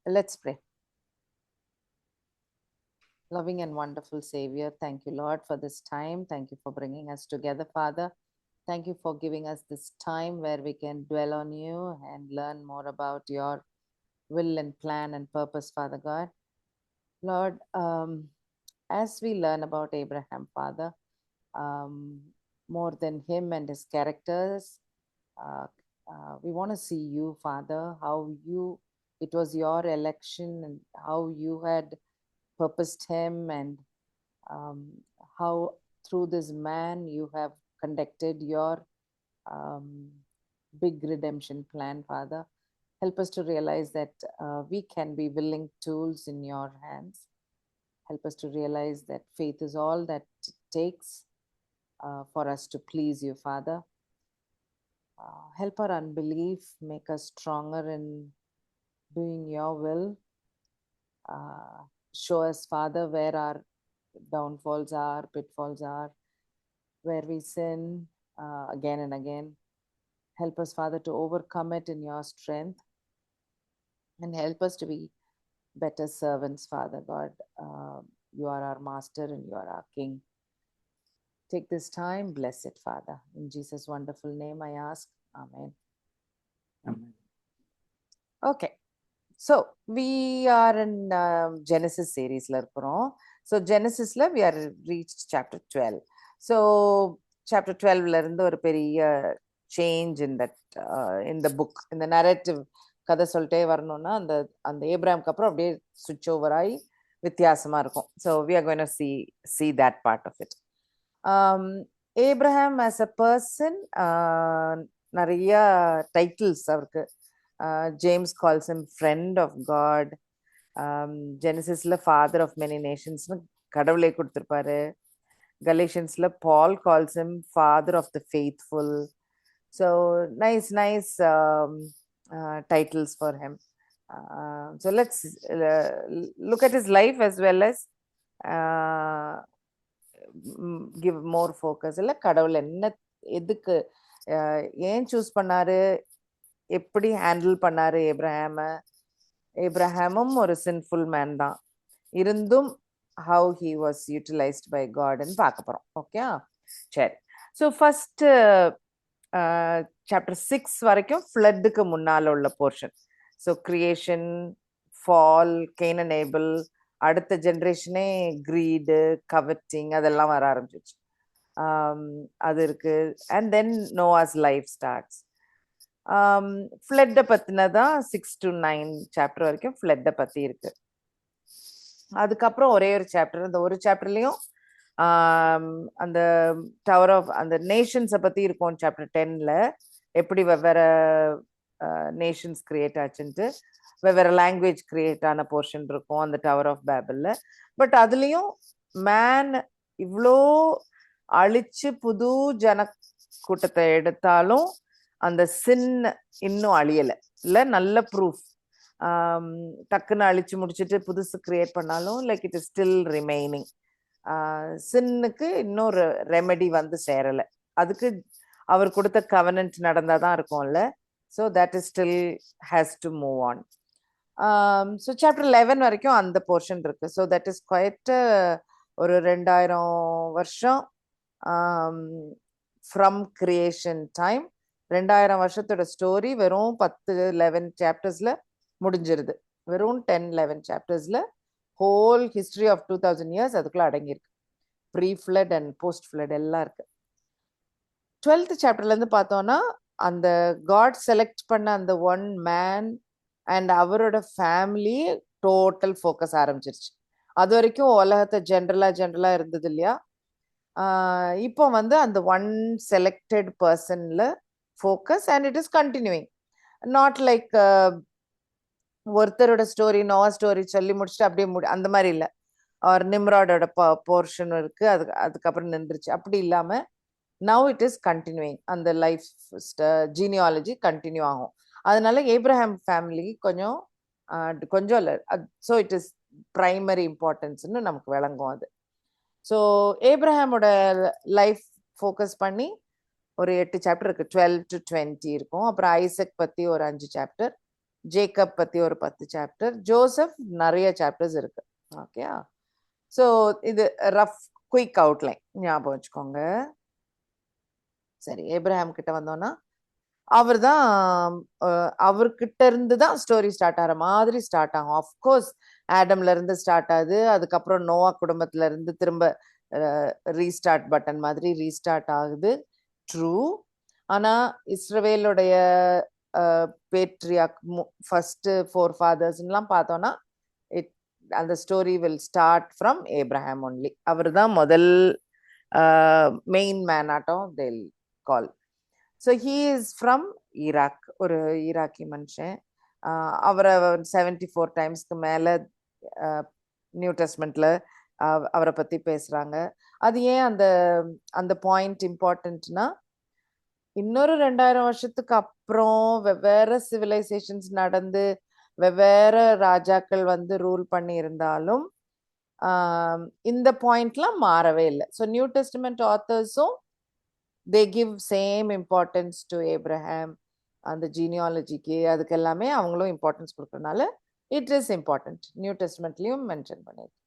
Let's pray. Loving and wonderful Savior, thank you, Lord, for this time. Thank you for bringing us together, Father. Thank you for giving us this time where we can dwell on you and learn more about your will and plan and purpose, Father God. Lord, as we learn about Abraham, Father, um, more than him and his characters, uh, we want to see you, Father, it was your election and how you had purposed him, and um, how through this man you have conducted your um, big redemption plan, Father. Help us to realize that we can be willing tools in your hands. Help us to realize that faith is all that it takes for us to please you, Father. Help our unbelief, make us stronger in doing your will. Show us, Father, where our downfalls are, pitfalls are, where we sin again and again. Help us, Father, to overcome it in your strength, and help us to be better servants, Father God. You are our master and you are our King. Take this time, bless it, Father. In Jesus' wonderful name I ask. Amen. Amen. Okay. So we are in Genesis series. So Genesis we are reached chapter 12. So chapter 12 இருந்து ஒரு பெரிய change in that in the book, in the narrative. கதை சொல்லிட்டே வரணும்னா அந்த அந்த ஏப்ராம்க்கு அப்புறம் அப்படியே சுவிட்ச் ஓவர் ஆகி வித்தியாசமா இருக்கும். So we are going to see that part of it. Abraham as a person, நிறைய டைட்டில்ஸ் அவருக்கு. James calls him friend of God. Genesisல father of many nations-னு கடவுளே கொடுத்திருப்பாரு. Galatians-ல Paul calls him father of the faithful. So nice titles for him. So let's look at his life as well as give more focus. இல்ல கடவுள் என்ன எதுக்கு ஏன் choose பண்ணாரு, எப்படி ஹேண்டில் பண்ணாரு ஏப்ரஹாமும் ஒரு சின்ஃபுல் மேன் தான் இருந்தும் how he was utilized by God ன்னு பார்க்க போறோம். ஓகே, சரி. ஸோ ஃபர்ஸ்ட் சாப்டர் 6 வரைக்கும் ஃப்ளட்டுக்கு முன்னால உள்ள portion. So creation, fall, Cain and Abel, அடுத்த ஜென்ரேஷனே கிரீடு, கவட்டிங் அதெல்லாம் வர ஆரம்பிச்சிச்சு. அது இருக்கு. And then Noah's life starts. ஃப்ளட்டை பற்றினதான் 6 to 9 சாப்டர் வரைக்கும் ஃப்ளட்டை பற்றி இருக்கு. அதுக்கப்புறம் ஒரே ஒரு சாப்டர், அந்த ஒரு சாப்டர்லையும் அந்த டவர் ஆஃப் அந்த நேஷன்ஸை பற்றி இருக்கும். சாப்டர் 10ல எப்படி வெவ்வேறு நேஷன்ஸ் கிரியேட் ஆச்சுன்ட்டு வெவ்வேறு லாங்குவேஜ் கிரியேட் ஆன போர்ஷன் இருக்கும் அந்த டவர் ஆஃப் பேபிள்ல. பட் அதுலேயும் மேன் இவ்வளோ அழிச்சு புது ஜன கூட்டத்தை எடுத்தாலும் அந்த சின் இன்னும் அழியலை. இல்லை, நல்ல ப்ரூஃப். டக்குன்னு அழிச்சு முடிச்சுட்டு புதுசு கிரியேட் பண்ணாலும் like it is still remaining. சின்னுக்கு இன்னொரு ரெமெடி வந்து சேரலை. அதுக்கு அவர் கொடுத்த கவனன்ட் நடந்தாதான் இருக்கும்ல. So that is still has to move on. So chapter 11 வரைக்கும் அந்த போர்ஷன் இருக்கு. ஸோ தட் இஸ் குவைட் ஒரு 2000 வருஷம் ஃப்ரம் கிரியேஷன் டைம். 2000 வருஷத்தோட ஸ்டோரி வெறும் 10-11 சாப்டர்ஸ்ல முடிஞ்சிருது. வெறும் 10-11 சாப்டர்ஸ்ல ஹோல் ஹிஸ்டரி ஆஃப் 2000 இயர்ஸ் அதுக்குள்ள அடங்கியிருக்கு. Pre flood and post flood எல்லாம் இருக்கு. 12th சாப்டர்ல இருந்து பார்த்தோம்னா அந்த காட் செலக்ட் பண்ண அந்த ஒன் மேன் அண்ட் அவரோட ஃபேமிலி டோட்டல் ஃபோக்கஸ் ஆரம்பிச்சிருச்சு. அது வரைக்கும் உலகத்தை ஜென்ரலா இருந்தது இல்லையா. இப்போ வந்து அந்த ஒன் செலக்டட் பர்சன்ல focus and it is continuing. Not like ஒருத்தரோட ஸ்டோரி, நோவா ஸ்டோரி சொல்லி முடிச்சுட்டு அப்படியே அந்த மாதிரி இல்லை. அவர் நிம்ராடோட போர்ஷன் இருக்கு, அதுக்கப்புறம் நின்றுச்சு. அப்படி இல்லாம நவ் இட் இஸ் கண்டினியூயிங். அந்த லைஃப் ஜீனியாலஜி கண்டினியூ ஆகும். அதனால ஏப்ரஹாம் ஃபேமிலி கொஞ்சம் இல்லை. ஸோ இட் இஸ் பிரைமரி இம்பார்ட்டன்ஸ்னு நமக்கு விளங்கும் அது. ஸோ ஏப்ரஹாமோட லைஃப் ஃபோக்கஸ் பண்ணி ஒரு 8 சாப்டர் இருக்கு. 12 to 20 இருக்கும். அப்புறம் ஐசக் பத்தி ஒரு 5 சாப்டர், ஜேக்கப் பத்தி ஒரு 10 சாப்டர், ஜோசப் நிறைய சாப்டர்ஸ் இருக்கு. ஓகே, ஸோ இது ரஃப் குயிக் அவுட்லைன் ஞாபகம் வச்சுக்கோங்க. சரி, ஏப்ரஹாம் கிட்ட வந்தோம்னா அவர் தான் அவர்கிட்ட இருந்து தான் ஸ்டோரி ஸ்டார்ட் ஆகிற மாதிரி ஸ்டார்ட் ஆகும். அஃப்கோர்ஸ் ஆடம்ல இருந்து ஸ்டார்ட் ஆகுது, அதுக்கப்புறம் நோவா குடும்பத்துல இருந்து திரும்ப ரீஸ்டார்ட் பட்டன் மாதிரி ரீஸ்டார்ட் ஆகுது, ட்ரூ. ஆனா இஸ்ரவேலுடைய பேட்ரியாக் ஃபர்ஸ்ட் 4 ஃபாதர்ஸ்லாம் பார்த்தோம்னா அந்த story will start from Abraham only. அவர் தான் முதல் மெயின் மேன் ஆட்டம் தேல் கால். So he is from Iraq, ஒரு ஈராக்கி மனுஷன். அவரை 74 டைம்ஸ்க்கு மேலே நியூ டெஸ்ட்மெண்ட்ல அவரை பற்றி பேசுகிறாங்க. அது ஏன் அந்த அந்த பாயிண்ட் இம்பார்ட்டன்ட்னா, இன்னொரு 2000 வருஷத்துக்கு அப்புறம் வெவ்வேறு சிவிலைசேஷன்ஸ் நடந்து வெவ்வேறு ராஜாக்கள் வந்து ரூல் பண்ணி இருந்தாலும் இந்த பாயிண்ட்லாம் மாறவே இல்லை. ஸோ நியூ டெஸ்டமெண்ட் ஆத்தர்ஸும் they give same importance to Abraham, அந்த ஜீனியாலஜிக்கு அதுக்கு எல்லாமே அவங்களும் இம்பார்ட்டன்ஸ் கொடுக்கறதுனால இட் இஸ் இம்பார்ட்டன்ட். நியூ டெஸ்ட்மெண்ட்லையும் மென்ஷன் பண்ணியிருக்கு.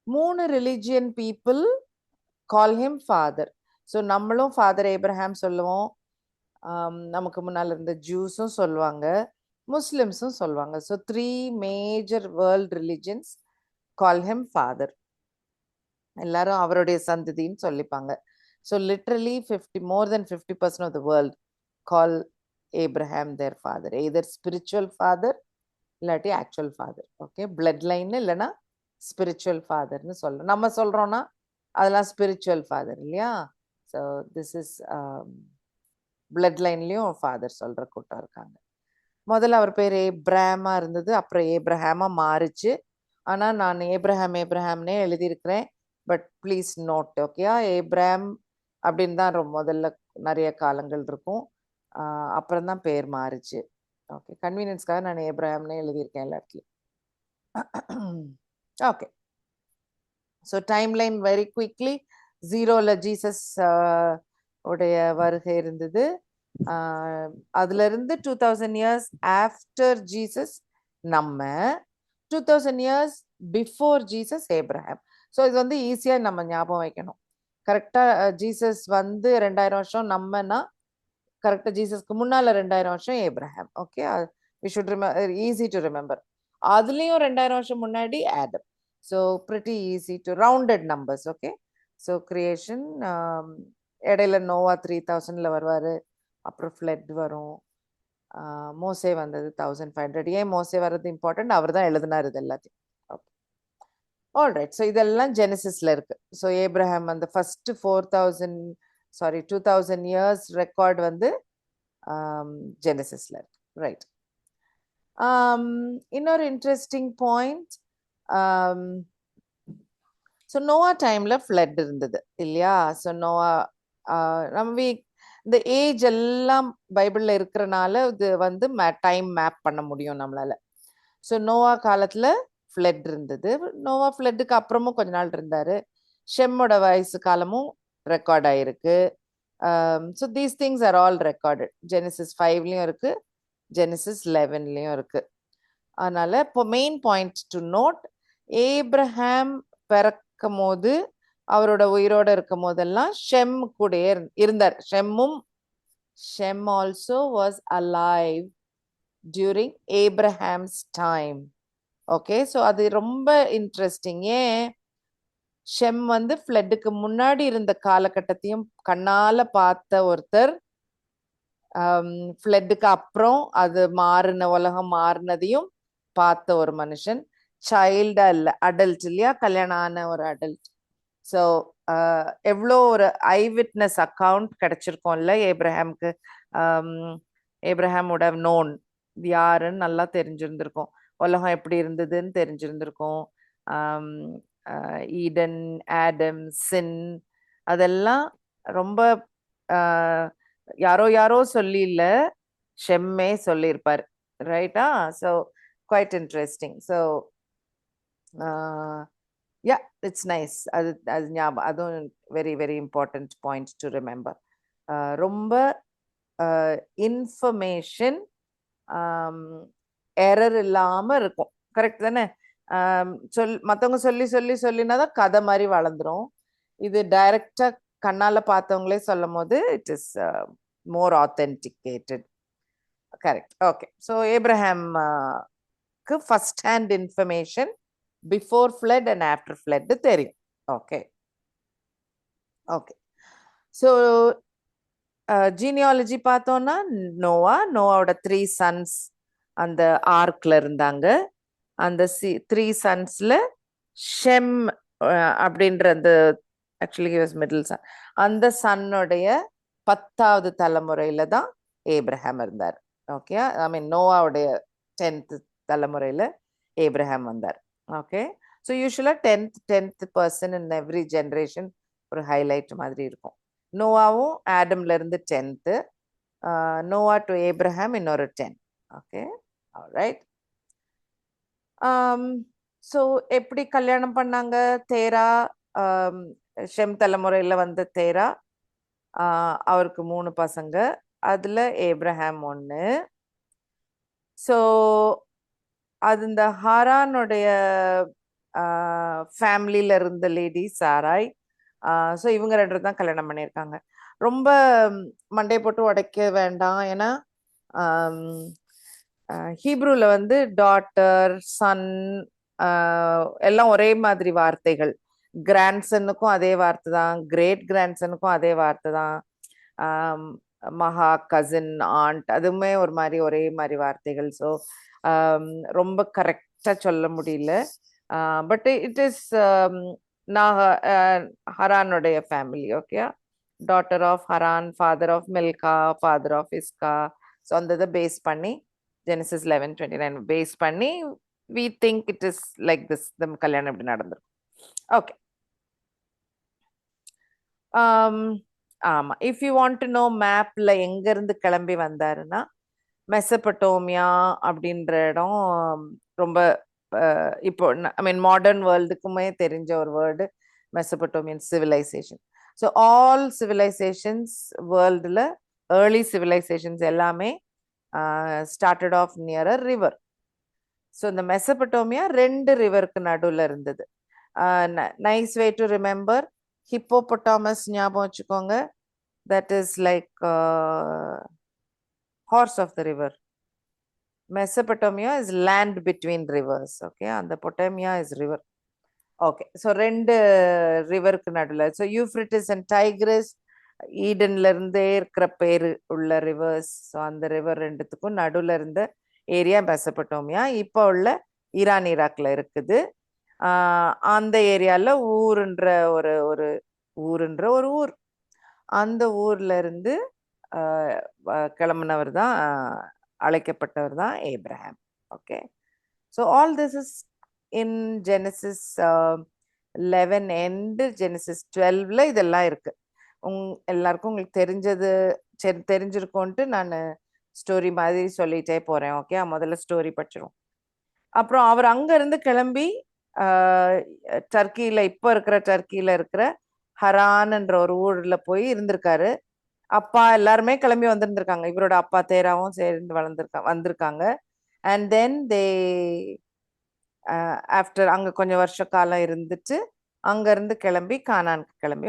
3 religion people call him father. So நம்மளும் ஃபாதர் ஏப்ரஹாம் சொல்லுவோம், நமக்கு முன்னால் இருந்த ஜூஸும் சொல்லுவாங்க, முஸ்லிம்ஸும் சொல்லுவாங்க. So 3 major world religions call him father. எல்லாரும் அவருடைய சந்ததின்னு சொல்லிப்பாங்க. So literally more than 50% of the world call Abraham their father, either spiritual father இல்லாட்டி actual father. Okay, bloodline இல்லைன்னா spiritual father ன்னு சொல்றோம். நம்ம சொல்றோம்னா அதெல்லாம் spiritual father இல்லையா? So this is bloodlineலயும் father சொல்ற கூட்டம் இருக்காங்க. முதல்ல அவர் பேர் ஏப்ராமா இருந்தது, அப்புறம் ஏப்ரஹாமா மாறிச்சு. ஆனா நான் ஏப்ரஹாம்னே எழுதியிருக்கிறேன், பட் ப்ளீஸ் நோட். ஓகேயா, ஏப்ராம் அப்படின்னு தான் முதல்ல நிறைய காலங்கள் இருக்கும், அப்புறம் தான் பேர் மாறிச்சு. ஓகே, கன்வீனியன்ஸ்க்காக நான் ஏப்ரஹாம்னே எழுதியிருக்கேன் எல்லா இடத்துலையும். Okay, so timeline very quickly. 0ல ஜீசஸ் உடைய வருகை இருந்தது. அதுல இருந்து 2000 இயர்ஸ் ஆஃப்டர் ஜீசஸ் நம்ம, 2000 years before Jesus Abraham. So இது வந்து ஈஸியா நம்ம ஞாபகம் வைக்கணும். கரெக்டா ஜீசஸ் வந்து 2000 வருஷம் நம்மனா, கரெக்டா ஜீசஸ்க்கு முன்னால 2000 வருஷம் Abraham. Okay, we should easy to remember. அதுலயும் 2000 வருஷம் முன்னாடி Adam. So pretty easy to rounded numbers. Okay, so creation, இடையில நோவா 3000ல வருவாரு, அப்புறம் ஃப்ளட் வரும், மோசே வந்தது 1500. ஏன் மோசே வர்றது இம்பார்ட்டன்ட்? அவர் தான் எழுதினார் இது எல்லாத்தையும். Okay, alright. ஸோ இதெல்லாம் ஜெனசிஸ்ல இருக்கு. ஸோ ஏப்ரஹாம் அந்த ஃபர்ஸ்ட் 2000 இயர்ஸ் ரெக்கார்ட் வந்து ஜெனசிஸ்ல இருக்கு. ரைட். இன்னொரு இன்ட்ரெஸ்டிங் பாயிண்ட், ஸோ நோவா டைம்ல ஃப்ளட் இருந்தது இல்லையா? ஸோ நோவா நம்ம இந்த ஏஜ் எல்லாம் பைபிள்ல இருக்கிறனால இது வந்து டைம் மேப் பண்ண முடியும் நம்மளால. ஸோ நோவா காலத்துல ஃப்ளட் இருந்தது. நோவா ஃப்ளட்டுக்கு அப்புறமும் கொஞ்ச நாள் இருந்தாரு. ஷெம்மோட வயசு காலமும் ரெக்கார்ட் ஆயிருக்கு. So these things are all recorded. Genesis 5லயும் இருக்கு, ஜெனசிஸ் 11லயும் இருக்கு. அதனால இப்போ main point to note, Abraham பிறக்கும் போது, அவரோட உயிரோட இருக்கும் போதெல்லாம் ஷெம் கூட இருந்தார். Shem also was alive during Abraham's time. Okay, so அது ரொம்ப இன்ட்ரெஸ்டிங். ஏன் ஷெம் வந்து ஃப்ளட்டுக்கு முன்னாடி இருந்த காலகட்டத்தையும் கண்ணால பார்த்த ஒருத்தர், ஃப்ளட்டுக்கு அப்புறம் அது உலகம் மாறினதையும் பார்த்த ஒரு மனுஷன். சைல்டா இல்லை, அடல்ட் இல்லையா, கல்யாணம் ஆன ஒரு அடல்ட். ஸோ எவ்வளோ ஒரு ஐ விட்னஸ் அக்கவுண்ட் கிடைச்சிருக்கோம்ல ஏப்ரஹாம்க்கு. ஏப்ரஹாம் would have known யாருன்னு நல்லா தெரிஞ்சிருந்திருக்கும், உலகம் எப்படி இருந்ததுன்னு தெரிஞ்சிருந்திருக்கும். ஈடன், ஆடம், சின், அதெல்லாம் ரொம்ப யாரோ சொல்லி இல்ல, ஷெம்மே சொல்லியிருப்பார். ரைட்டா? So quite interesting. So yeah, it's nice. அது ஞாபகம், அதுவும் very very important point to remember. ரொம்ப இன்ஃபர்மேஷன் எரர் இல்லாம இருக்கும். கரெக்ட் தானே? மத்தவங்க சொல்லினாதான் கதை மாதிரி வளர்ந்துரும். இது டைரக்டா கண்ணால பார்த்தவங்களே சொல்லும் போது it is more authenticated. Correct. Okay. So ஏப்ரஹாம்க்கு first hand information before flood and after flood தெரியும். ஓகே. ஓகே. ஸோ ஜீனியாலஜி பார்த்தோம்னா நோவாவோட 3 சன்ஸ் அந்த ஆர்க்ல இருந்தாங்க. அந்த 3 சன்ஸ்ல ஷெம் அப்படின்ற அந்த actually he was middle son. அந்த சன்னுடைய 10வது தலைமுறையில தான் ஏப்ரஹாம் இருந்தார். ஓகே. ஐ மீன் நோவாவுடைய 10th தலைமுறையில ஏப்ரஹாம் வந்தார். ஓகே. ஸோ யூஸ்வலா 10th person in every generation ஒரு ஹைலைட் மாதிரி இருக்கும். நோவாவும் ஆடம்ல இருந்து 10th, நோவா டு ஏப்ரஹாம் இன்னொரு 10. ஓகே. ஆல்ரைட். ஸோ எப்படி கல்யாணம் பண்ணாங்க? தேரா, ஷெம் தலைமுறையில வந்த தேரா, அவருக்கு 3 பசங்க, அதுல ஏப்ரஹாம் 1. ஸோ அது இந்த ஹாரானுடைய ஃபேமிலியில இருந்த லேடி சாராய். ஸோ இவங்க 2 தான் கல்யாணம் பண்ணியிருக்காங்க. ரொம்ப மண்டை போட்டு உடைக்க வேண்டாம். ஏன்னா ஹீப்ரூல வந்து டாட்டர், சன் எல்லாம் ஒரே மாதிரி வார்த்தைகள். கிராண்ட்சனுக்கும் அதே வார்த்தை தான், கிரேட் கிராண்ட்சனுக்கும் அதே வார்த்தை தான், மகா, கசின், ஆண்ட் அதுவுமே ஒரு மாதிரி ஒரே மாதிரி வார்த்தைகள். ஸோ ரொம்ப கரெக்டா சொல்ல முடியல. பட் இட் இஸ் ஹரானுடைய family. Okay. Daughter of Haran, father of Milcah, father of Iscah. So அந்த இதை பேஸ் பண்ணி Genesis 11:29 பேஸ் பண்ணி we think it is like this. the கல்யாணம் இப்படி நடந்திருக்கும். ஓகே. ஆமா. If you want to know மேப்ல எங்க இருந்து கிளம்பி வந்தாருன்னா, மெசபட்டோமியா அப்படின்ற இடம் ரொம்ப இப்போ ஐ மீன் மாடர்ன் வேர்ல்டுக்குமே தெரிஞ்ச ஒரு word Mesopotamian civilization. So all civilizations வேர்ல்டுல ஏர்லி சிவிலைசேஷன்ஸ் எல்லாமே started off near a river. So இந்த மெசபட்டோமியா 2 ரிவருக்கு நடுவில் இருந்தது. Nice way to remember, hippopotamus ஞாபகம் வச்சுக்கோங்க. That is like horse of the river. Mesopotamia is land between rivers. Okay. அந்த potamia is river. Okay. So 2 ரிவருக்கு நடுவில். ஸோ யூஃப்ரிட்டிஸ் அண்ட் டைக்ரிஸ், ஈடன்ல இருந்தே இருக்கிற பேரு உள்ள ரிவர்ஸ். ஸோ அந்த ரிவர் 2த்துக்கும் நடுவில் இருந்த ஏரியா மெசபட்டோமியா. இப்போ உள்ள ஈரான், ஈராக்ல இருக்குது. அந்த ஏரியால ஊருன்ற ஒரு ஊர். அந்த ஊர்ல இருந்து கிளம்பினவர் தான், அழைக்கப்பட்டவர் தான் Abraham. Okay. So all this is in Genesis 11 and Genesis 12ல இதெல்லாம் இருக்கு. எல்லாருக்கும் உங்களுக்கு தெரிஞ்சிருக்கோன்ட்டு நான் ஸ்டோரி மாதிரி சொல்லிட்டே போறேன். ஓகே. முதல்ல ஸ்டோரி படிச்சிடும். அப்புறம் அவர் அங்க இருந்து கிளம்பி டர்க்கியில, இப்போ இருக்கிற டர்க்கியில இருக்கிற ஹரான்ன்ற ஒரு ஊர்ல போய் இருந்திருக்காரு. அப்பா எல்லாருமே கிளம்பி வந்திருந்திருக்காங்க. இவரோட அப்பா தேராவும் சேர்ந்து வந்திருக்காங்க. அண்ட் தென் தே ஆஃப்டர் அங்க கொஞ்சம் வருஷ காலம் இருந்துட்டு அங்க இருந்து கிளம்பி கானானுக்கு கிளம்பி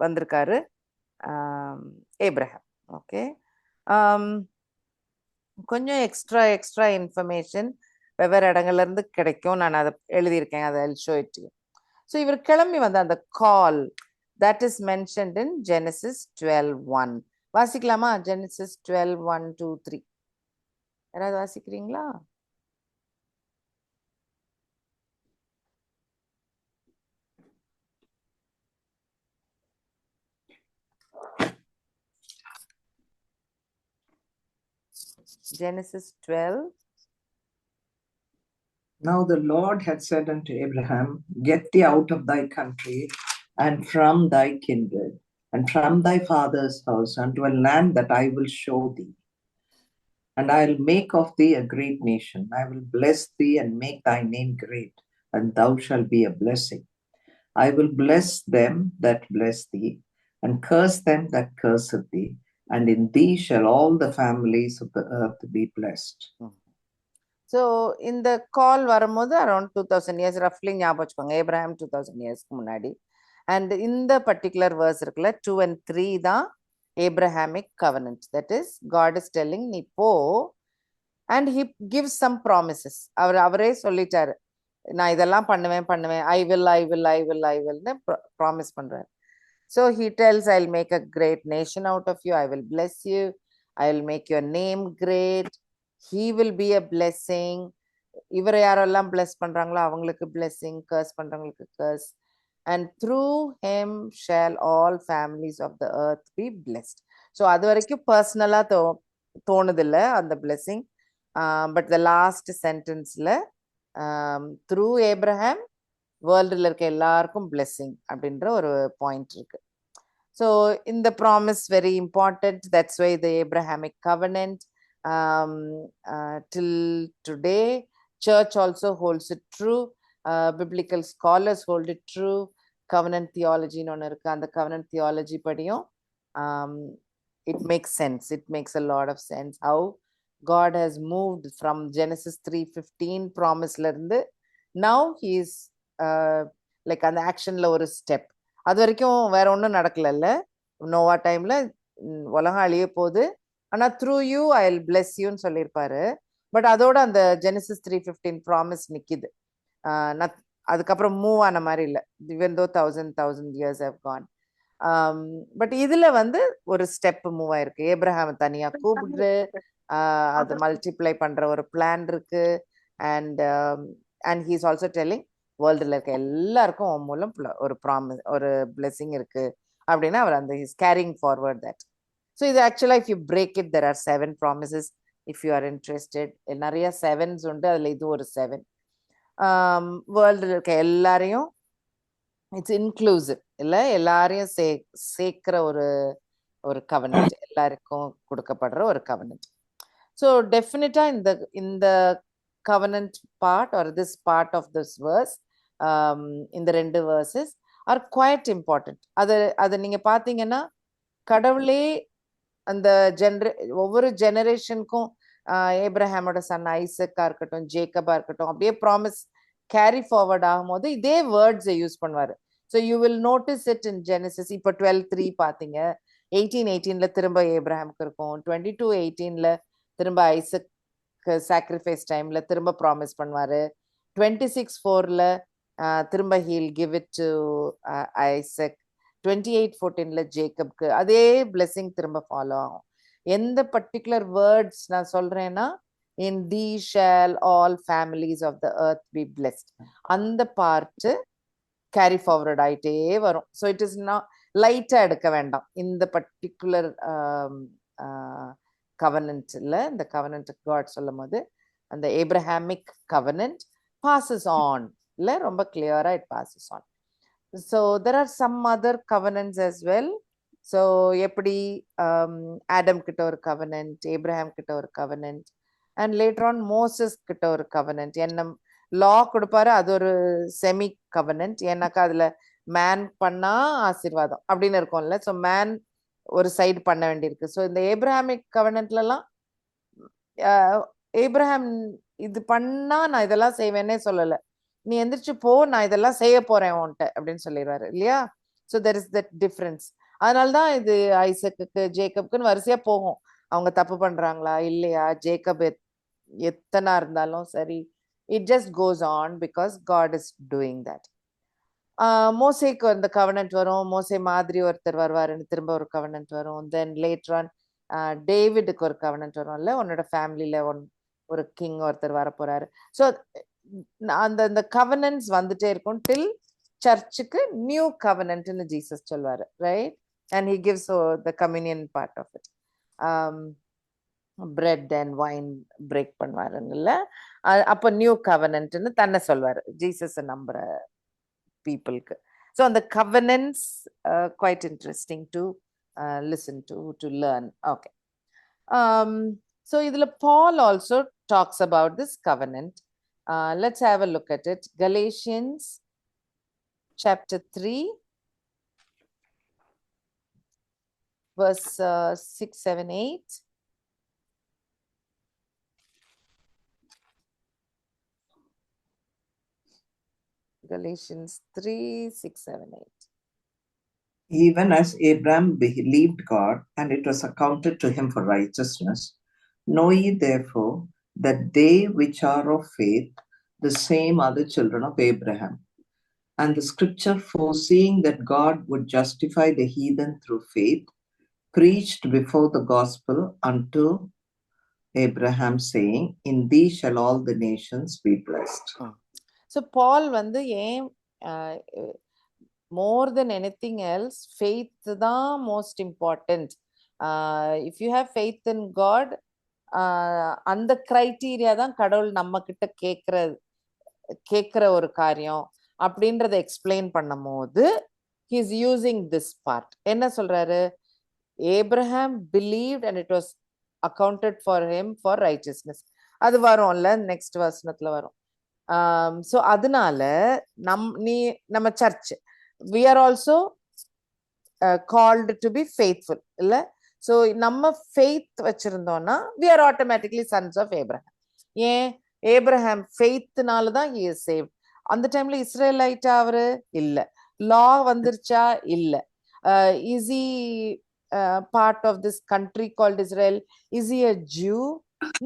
வந்திருக்காரு ஏப்ரஹாம். ஓகே. கொஞ்சம் எக்ஸ்ட்ரா இன்ஃபர்மேஷன் வெவ்வேறு இடங்கள்ல இருந்து கிடைக்கும். நான் அதை எழுதியிருக்கேன். அதை show it to you. So இவர் கிளம்பி வந்த அந்த call that is mentioned in Genesis 12:1. வாசிக்கலாமா? ஜெனசிஸ் 12:1, 2, 3 யாராவது வாசிக்கிறீங்களா? Genesis 12. Now the Lord had said unto Abraham, Get thee out of thy country, and from thy kindred, and from thy father's house, unto a land that I will show thee. And I will make of thee a great nation. I will bless thee and make thy name great, and thou shalt be a blessing. I will bless them that bless thee, and curse them that curseth thee. And in thee shall all the families of the earth be blessed. So இந்த கால் வரும்போது around 2000 years ரஃப்லி ஞாபகம் வச்சுக்கோங்க, Abraham 2000 இயர்ஸ்க்கு முன்னாடி. And இந்த particular verse இருக்குல்ல 2 and 3 தான் Abrahamic covenant. That is God is telling நீ போ, and he gives some promises. அவரே சொல்லிட்டாரு, நான் இதெல்லாம் பண்ணுவேன், ஐ வில்னு ப்ராமிஸ் பண்றாரு. So he tells I will make a great nation out of you, I will bless you, I will make your name great, he will be a blessing. இவரை யாரெல்லாம் bless பண்றாங்களோ அவங்களுக்கு பிளெஸ்ஸிங், கர்ஸ் பண்றவங்களுக்கு curse, and through him shall all families of the earth be blessed. So அது வரைக்கும் பர்சனலா தோணுதில்ல அந்த பிளெஸ்ஸிங். பட் த லாஸ்ட் சென்டென்ஸ்ல த்ரூ ஏப்ரஹாம் வேர்ல்டில் இருக்க எல்லாருக்கும் பிளெஸ்ஸிங் அப்படின்ற ஒரு பாயிண்ட் இருக்கு. ஸோ இந்த promise very important. That's why the Abrahamic covenant till today church also holds it true, biblical scholars hold it true. covenant theology னு ஒன்று இருக்கு, அந்த covenant theology படியும் it makes sense, it makes a lot of sense how God has moved from Genesis 3:15 promise-ல இருந்து now he is like அந்த ஆக்ஷன்ல ஒரு step. அது வரைக்கும் வேற ஒன்றும் நடக்கல. நோவா டைம்ல உலகம் அழிய போகுது, ஆனா through you I will bless யூன்னு சொல்லியிருப்பாரு. பட் அதோட அந்த ஜெனசிஸ் 3:15 ப்ராமிஸ் நிக்குது. அதுக்கப்புறம் மூவ் ஆன மாதிரி இல்லை, even though 1000 years have gone. But இதுல வந்து ஒரு ஸ்டெப் மூவ் ஆயிருக்கு. ஏப்ரஹாம் தனியா கூப்பிட்டு அது மல்டிப்ளை பண்ற ஒரு பிளான் இருக்கு. And and he is also telling வேர்ல்டுல இருக்க எல்லாருக்கும் உன் மூலம் ஒரு ப்ராமிஸ், ஒரு பிளெஸிங் இருக்கு அப்படின்னா அவர் அந்த is carrying forward that. So இது ஆக்சுவலாக if you break it there are 7 promises if you are interested. நிறைய 7s உண்டு, அதில் இது ஒரு 7. வேர்ல்டில் இருக்க எல்லாரையும் இட்ஸ் இன்க்ளூசிவ் இல்லை, எல்லாரையும் சேர்க்கிற ஒரு கவனன்ட், எல்லாருக்கும் கொடுக்கப்படுற ஒரு கவனன்ட். ஸோ டெஃபினட்டா இந்த covenant part or this part of this verse, இந்த 2 verses are quite important. அது நீங்க பாத்தீங்கன்னா கடவுளே அந்த ஒவ்வொரு ஜெனரேஷனுக்கும் ஏப்ரஹாமோட சன் ஐசக்கா இருக்கட்டும், ஜேக்கபா இருக்கட்டும், அப்படியே ப்ராமிஸ் கேரி ஃபார்வர்ட் ஆகும்போது இதே வேர்ட்ஸை யூஸ் பண்ணுவாரு. So you will notice it in Genesis. இப்போ 12:3 பார்த்தீங்க, 18:18 திரும்ப ஏப்ரஹாமுக்கு இருக்கும், 22:18 திரும்ப ஐசக் சாக்ரிஃபைஸ் டைம்ல திரும்ப ப்ராமிஸ் பண்ணுவாரு, 26:4 திரும்ப he'll give it to Isaac, 28:14 ஜேக்கப்க்கு அதே பிளெஸிங் திரும்ப ஃபாலோ ஆகும். எந்த பர்டிகுலர் வேர்ட்ஸ் நான் சொல்றேன்னா, in the shall all families of the earth be blessed, அந்த பார்ட் கேரி ஃபார்வர்ட் ஆயிட்டே வரும். ஸோ இட் இஸ் நாட் லைட்டா எடுக்க வேண்டாம். இந்த பர்டிகுலர் கவனன்ட்ல இந்த கவனன்ட் காட் சொல்லும் போது அந்த ஏப்ரஹாமிக் கவனன்ட் passes on இல்ல, ரொம்ப கிளியரா it passes on. So there are some other covenants as well. So எப்படி ஆடம் கிட்ட ஒரு கவனன்ட், ஏப்ரஹாம் கிட்ட ஒரு covenant, and later on Moses கிட்ட ஒரு கவனன்ட். என்ன லா கொடுப்பாரு, அது ஒரு செமி கவனன்ட். ஏன்னாக்கா அதுல மேன் பண்ணா ஆசீர்வாதம் அப்படின்னு இருக்கும்ல. ஸோ மேன் ஒரு சைடு பண்ண வேண்டியிருக்கு. ஸோ இந்த ஏப்ரஹாமிக் கவனன்ட்லாம் ஏப்ரஹாம் இது பண்ணா நான் இதெல்லாம் செய்வேன்னே சொல்லல, நீ எந்திரிச்சு போ, நான் இதெல்லாம் செய்ய போறேன் உன்ட்ட அப்படின்னு சொல்லிடுவாரு இல்லையா. So there is that difference. அதனால்தான் இது ஐசக்குக்கு ஜேக்கப்க்குன்னு வரிசையா போகும். அவங்க தப்பு பண்றாங்களா இல்லையா, ஜேக்கப் எத்தனா இருந்தாலும் சரி, it just goes on because God is doing that. மோசேக்கு அந்த கவனன்ட் வரும், மோசே மாதிரி ஒருத்தர் வருவாருன்னு திரும்ப ஒரு கவனன்ட் வரும். தென் லேட்டர் ஆன் டேவிடுக்கு ஒரு கவனன்ட் வரும்ல, உன்னோட ஃபேமிலியில ஒரு கிங் ஒருத்தர் வர போறாரு. ஸோ அந்த கவனன்ட்ஸ் வந்துட்டே இருக்கும் டில் சர்ச்சுக்கு நியூ கவனன்ட்னு ஜீசஸ் சொல்வாரு, right? And he gives the communion part of it. Bread and wine break பண்ணுவாருங்கல்ல, அப்போ நியூ கவனன்ட்னு தன்னை சொல்வாரு ஜீசஸ் நம்புற பீப்புளுக்கு. ஸோ அந்த covenants quite interesting to listen to learn. Okay, so இதுல Paul also talks about this covenant. Let's have a look at it. Galatians chapter 3 verse 6, 7, 8. Galatians 3, 6, 7, 8. Even as Abraham believed God, and it was accounted to him for righteousness. Know ye therefore that they which are of faith, the same are the children of Abraham. And the scripture, foreseeing that God would justify the heathen through faith, preached before the gospel unto Abraham, saying, In thee shall all the nations be blessed. So Paul வந்து ஏன் more than anything else faith தான் most important. If you have faith in God, அந்த criteria தான் கடவுள் நம்ம கிட்ட கேட்கிற ஒரு காரியம் அப்படின்றத எக்ஸ்பிளைன் பண்ணும் போது he is using this part. என்ன சொல்றாரு? Abraham believed and it was accounted for him for righteousness. அது வரும்ல நெக்ஸ்ட் வசனத்துல வரும். ஸோ அதனால நம்ம church we are also called to be faithful இல்ல? ஸோ நம்ம ஃபெய்த் வச்சிருந்தோம்னா we are automatically sons of Abraham. ஏன்? ஏப்ரஹாம் ஃபெய்த்னால தான் he is saved. அந்த டைம்ல இஸ்ரேலைட்டா அவரு இல்ல. லா வந்துருச்சா? இல்ல. is he part of this country called Israel? Is he a Jew?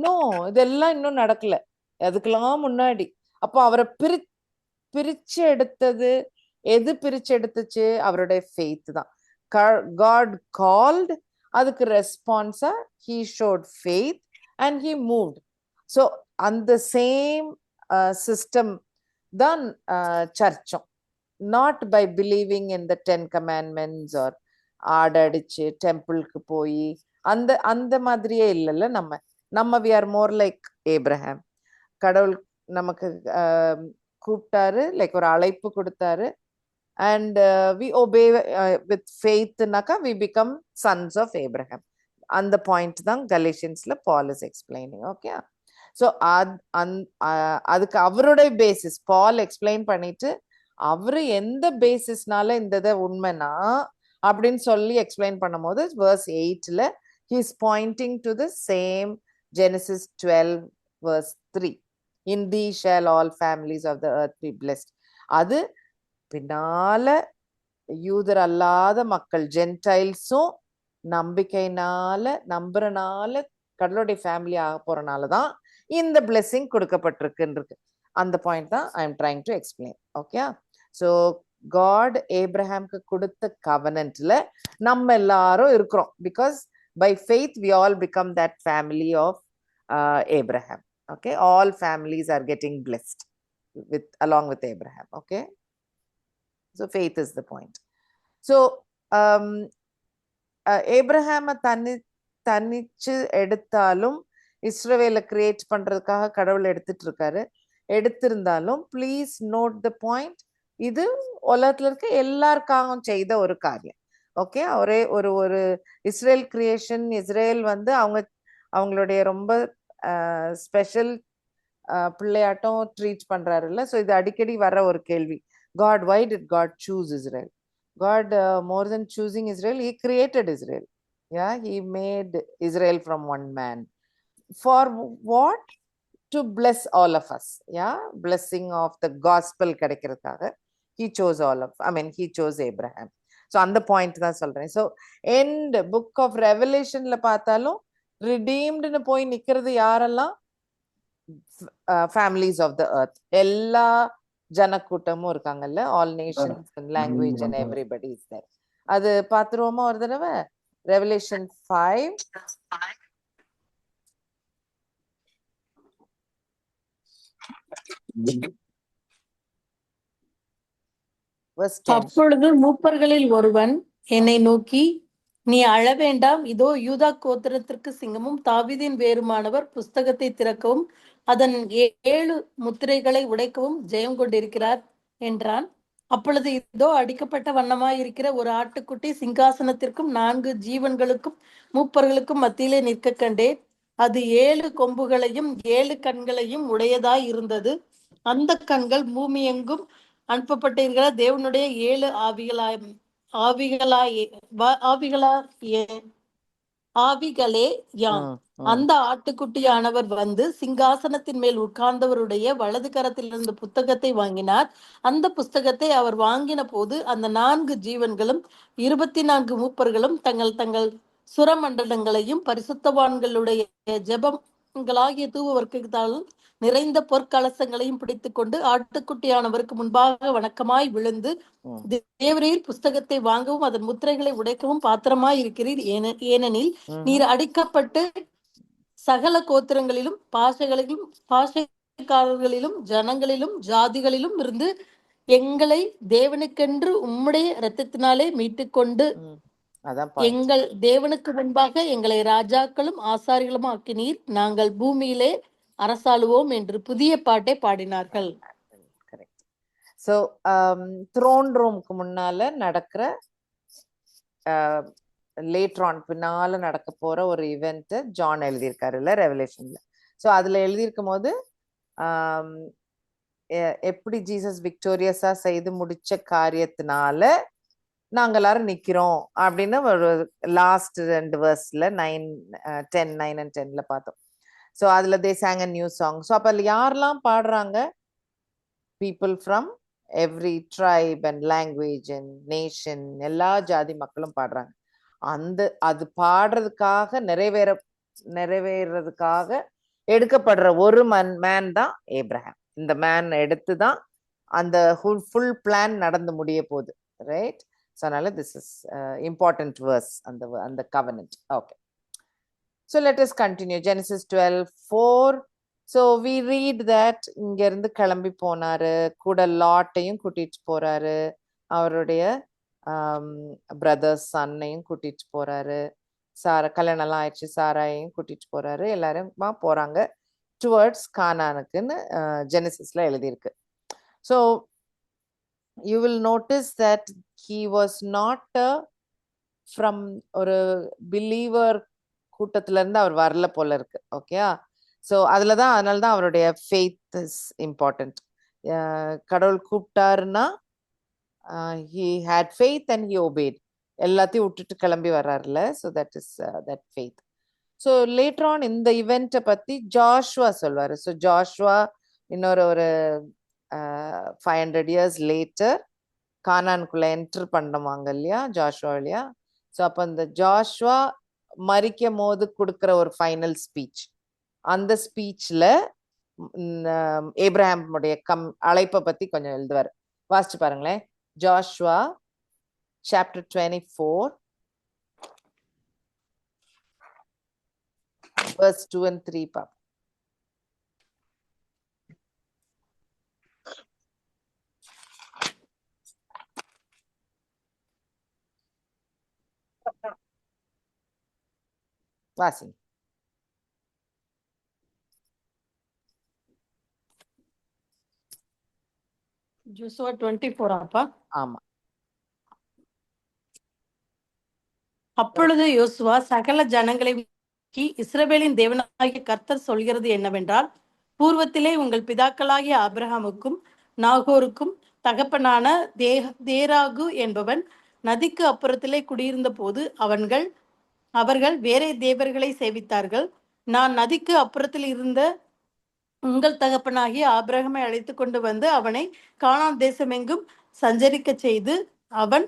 No, இதெல்லாம் இன்னும் நடக்கல. அதுக்கெல்லாம் முன்னாடி. அப்போ அவரை பிரிச்சு எடுத்தது எது? பிரிச்சு எடுத்துச்சு அவருடைய ஃபெய்த் தான். God called, அதுக்கு ரெஸ்பான்ஸா he showed faith and he moved. So அந்த சேம் சிஸ்டம் தான் சர்ச்சும். not by believing in the 10 commandments or ஆடடிச்சு டெம்பிளுக்கு போய் அந்த மாதிரியே இல்லைல்ல. நம்ம we are more like Abraham. கடவுள் நமக்கு கூப்பிட்டாரு, லைக் ஒரு அழைப்பு கொடுத்தாரு, and we obey with faith naka we become sons of Abraham. அந்த பாயிண்ட் தான் கலேஷியன்ஸ்ல ball is explaining. Okay, so அதுக்கு அவருடைய பேசிஸ் பால் எக்ஸ்பிளைன் பண்ணிட்டு அவரு எந்த பேசிஸ்னால இந்த இதை உண்மைனா அப்படின்னு சொல்லி எக்ஸ்பிளைன் பண்ணும் போது verse 8ல he is pointing to the same Genesis 12 verse 3. In thee shall all families of the earth be blessed. அது பின்னால யூதர் அல்லாத மக்கள் ஜென்டைல்ஸும் நம்புறனால கடவுளுடைய ஃபேமிலி ஆக போறனாலதான் இந்த பிளெஸிங் கொடுக்கப்பட்டிருக்கு. அந்த பாயிண்ட் தான் I am trying to explain. Okay, so God ஏப்ரஹாம்க்கு கொடுத்த கவனன்ட்ல நம்ம எல்லாரும் இருக்கிறோம். Because by faith we all become that family of Abraham. Okay, all families are getting blessed along with Abraham. Okay, so faith is the point. So Abraham தனிச்சு எடுத்தாலும் இஸ்ரவேல create பண்றதுக்காக கடவுள் எடுத்திருந்தாலும் ப்ளீஸ் நோட் த பாயிண்ட், இது உலகத்துல இருக்க எல்லாருக்காகவும் செய்த ஒரு காரியம். ஓகே, ஒரே ஒரு இஸ்ரேல் கிரியேஷன். இஸ்ரேல் வந்து அவங்களுடைய ரொம்ப ஸ்பெஷல் பிள்ளையாட்டம் ட்ரீட் பண்றாருல்ல. ஸோ இது அடிக்கடி வர ஒரு கேள்வி. God, why did God choose Israel? God, more than choosing Israel, he created Israel. Yeah, he made Israel from one man. For what? To bless all of us. Yeah, blessing of the gospel கிடைக்கிறதுக்காக he chose he chose Abraham. So அந்த point தான் சொல்றேன். So end book of ரெவலேஷன்ல பார்த்தாலும் ரிடீம்டுன்னு போய் நிக்கிறது யாரெல்லாம்? Families of the earth. எல்லா ஜனக்கூட்டமும் இருக்காங்கல்ல, all nations and language and everybody is there. அது பார்த்துருவோமா ஒரு தடவை? Revelation 5 verse 10. அப்பொழுது மூப்பர்களில் ஒருவன் என்னை நோக்கி, நீ அழ வேண்டாம், இதோ யூதா கோத்திரத்திற்கு சிங்கமும் தாவீதின் வேருமானவர் புஸ்தகத்தை திறக்கவும் அதன் 7 முத்திரைகளை உடைக்கவும் ஜெயம் கொண்டிருக்கிறார் என்றான். அப்பொழுது இதோ அடிக்கப்பட்ட வண்ணமாய் இருக்கிற ஒரு ஆட்டுக்குட்டி சிங்காசனத்திற்கும் 4 ஜீவன்களுக்கும் மூப்பர்களுக்கும் மத்தியிலே நிற்க கண்டேன். அது 7 கொம்புகளையும் 7 கண்களையும் உடையதாய் இருந்தது. அந்த கண்கள் பூமி எங்கும் அனுப்பப்பட்டிருக்கிற தேவனுடைய 7 ஆவிகளாயே ஆவிகளே யாம். ம், ம், அந்த ஆட்டுக்குட்டியானவர் வந்து சிங்காசனத்தின் மேல் உட்கார்ந்தவருடைய வலது கரத்திலிருந்து புத்தகத்தை வாங்கினார். அந்த புஸ்தகத்தை அவர் வாங்கின போது அந்த 4 ஜீவன்களும் 24 மூப்பர்களும் தங்கள் தங்கள் சுரமண்டலங்களையும் பரிசுத்தவான்களுடைய ஜெபங்களாகிய தூவ வர்க்கத்தாலும் நிறைந்த பொற்கலசங்களையும் பிடித்துக்கொண்டு ஆட்டுக்குட்டியானவருக்கு முன்பாக வணக்கமாய் விழுந்து, ம், தேவரீர் புஸ்தகத்தை வாங்கவும் அதன் முத்திரைகளை உடைக்கவும் பாத்திரமாய் இருக்கிறீர். ஏனெனில் ம்ஹும். நீர் அடிக்கப்பட்டு சகல கோத்திரங்களிலும் பாஷைக்காரர்களிலும் ஜனங்களிலும் ஜாதிகளிலும் இருந்து எங்களை தேவனுக்கென்று உம்முடைய இரத்தத்தினாலே மீட்டுக்கொண்டு ம். அதான் பாயிண்ட். எங்கள் தேவனுக்கு முன்பாக எங்களை ராஜாக்களும் ஆசாரிகளும் ஆக்கினீர். நாங்கள் பூமியிலே அரசாளுவோம் என்று புதிய பாட்டை பாடினார்கள். கரெக்ட். ஸோ த்ரோன் ரூமுக்கு முன்னால நடக்கிற லேட்ரான் பின்னால நடக்க போற ஒரு இவெண்ட் ஜான் எழுதியிருக்காருல்ல ரெவலேஷன்ல. ஸோ அதுல எழுதியிருக்கும் போது எப்படி ஜீசஸ் விக்டோரியஸா செய்து முடிச்ச காரியத்தினால நாங்க எல்லாரும் நிக்கிறோம் அப்படின்னு ஒரு லாஸ்ட் 2 வேர்ஸ்ல 9 and 10ல பார்த்தோம். ஸோ அதுல they sang a new song. So அப்ப யாரெல்லாம் பாடுறாங்க? People from every tribe and language and nation, எல்லா ஜாதி மக்களும் பாடுறாங்க. அது பாடுறதுக்காக நிறைவேறதுக்காக எடுக்கப்படுற ஒரு மேன் தான் ஏப்ரஹாம். இந்த மேன் எடுத்து தான் அந்த ஃபுல் பிளான் நடந்து முடிய போகுது, ரைட்? ஸோ அதனால திஸ் இஸ் இம்பார்ட்டன்ட் வேர்ஸ், அந்த covenant. Okay, so let us continue. Genesis 12:4. So we read that இங்க இருந்து கிளம்பி போனாரு, கூட லாட்டையும் கூட்டிட்டு போறாரு, அவருடைய பிரதர்ஸ் சன்னையும் கூட்டிட்டு போறாரு, கல்யாணம் எல்லாம் ஆயிடுச்சு, சாராயையும் கூட்டிட்டு போறாரு, எல்லாருமா போறாங்க டுவர்ட்ஸ் கானானுக்குன்னு ஜெனசிஸ்ல எழுதியிருக்கு. So you will notice that he was not from ஒரு பிலீவர் கூட்டத்துல இருந்து அவர் வரல போல இருக்கு. ஓகேயா? ஸோ அதனால தான் அவருடைய ஃபெய்த் இஸ் இம்பார்ட்டன்ட். கடவுள் கூப்பிட்டாருன்னா he had faith and he obeyed. எல்லாத்தையும் விட்டுட்டு கிளம்பி வர்றாருல. So that is that faith. So later on இந்த இவெண்ட்டை பத்தி ஜாஷுவா சொல்வாரு. ஸோ ஜாஷுவா ஒரு 500 years லேட்டர் கானானுக்குள்ள என்டர் பண்ணுவாங்க இல்லையா, ஜாஷுவா இல்லையா? ஸோ அப்போ இந்த ஜாஷுவா மரிக்கும் போது கொடுக்குற ஒரு ஃபைனல் ஸ்பீச், அந்த ஸ்பீச்ல ஏப்ரஹாமுடைய அழைப்பை பத்தி கொஞ்சம் எழுதுவார். வாசிச்சு பாருங்களேன். Joshua chapter 24 verse 2 and 3. வாசி. ஜோசுவா 24 அப்பா? ஆமா. அப்பொழுது யோசுவா சகல ஜனங்களை நோக்கி, இஸ்ரவேலின் தேவனாகிய கர்த்தர் சொல்கிறது என்னவென்றால், பூர்வத்திலே உங்கள் பிதாக்களாகிய ஆபிரகாமுக்கும் நாகோருக்கும் தகப்பனான தேராகு என்பவன் நதிக்கு அப்புறத்திலே குடியிருந்த போது அவர்கள் வேறே தேவர்களை சேவித்தார்கள். நான் நதிக்கு அப்புறத்தில் இருந்த உங்கள் தகப்பனாகிய ஆபிரகாமை அழைத்து கொண்டு வந்து அவனை கானான் தேசமெங்கும் சஞ்சரிக்க செய்து அவன்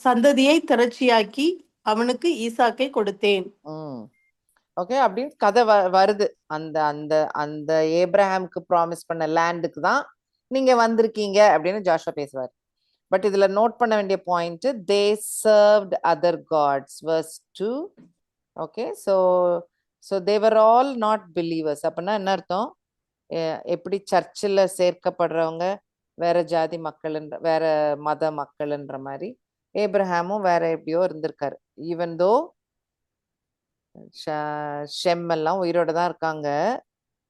சந்ததியை திரட்சியாக்கி அவனுக்கு ஈசாக்கை கொடுத்தேன். ஓகே, அப்படின்னு கதை வருது. அந்த அந்த அந்த ஏப்ரஹாமுக்கு ப்ராமிஸ் பண்ண லேண்டுக்கு தான் நீங்க வந்திருக்கீங்க அப்படின்னு ஜாஷுவா பேசுவார். பட் இதுல நோட் பண்ண வேண்டிய point, they served other gods, verse 2. Okay, so they were all not believers. அப்படின்னா என்ன அர்த்தம்? எப்படி சர்ச்சில் சேர்க்கப்படுறவங்க வேற ஜாதி மக்கள்ன்ற, வேற மத மக்கள்ன்ற மாதிரி ஏப்ரஹாமும் வேற எப்படியோ இருந்திருக்காரு. ஈவன் தோ ஷெம் எல்லாம் உயிரோட தான் இருக்காங்க,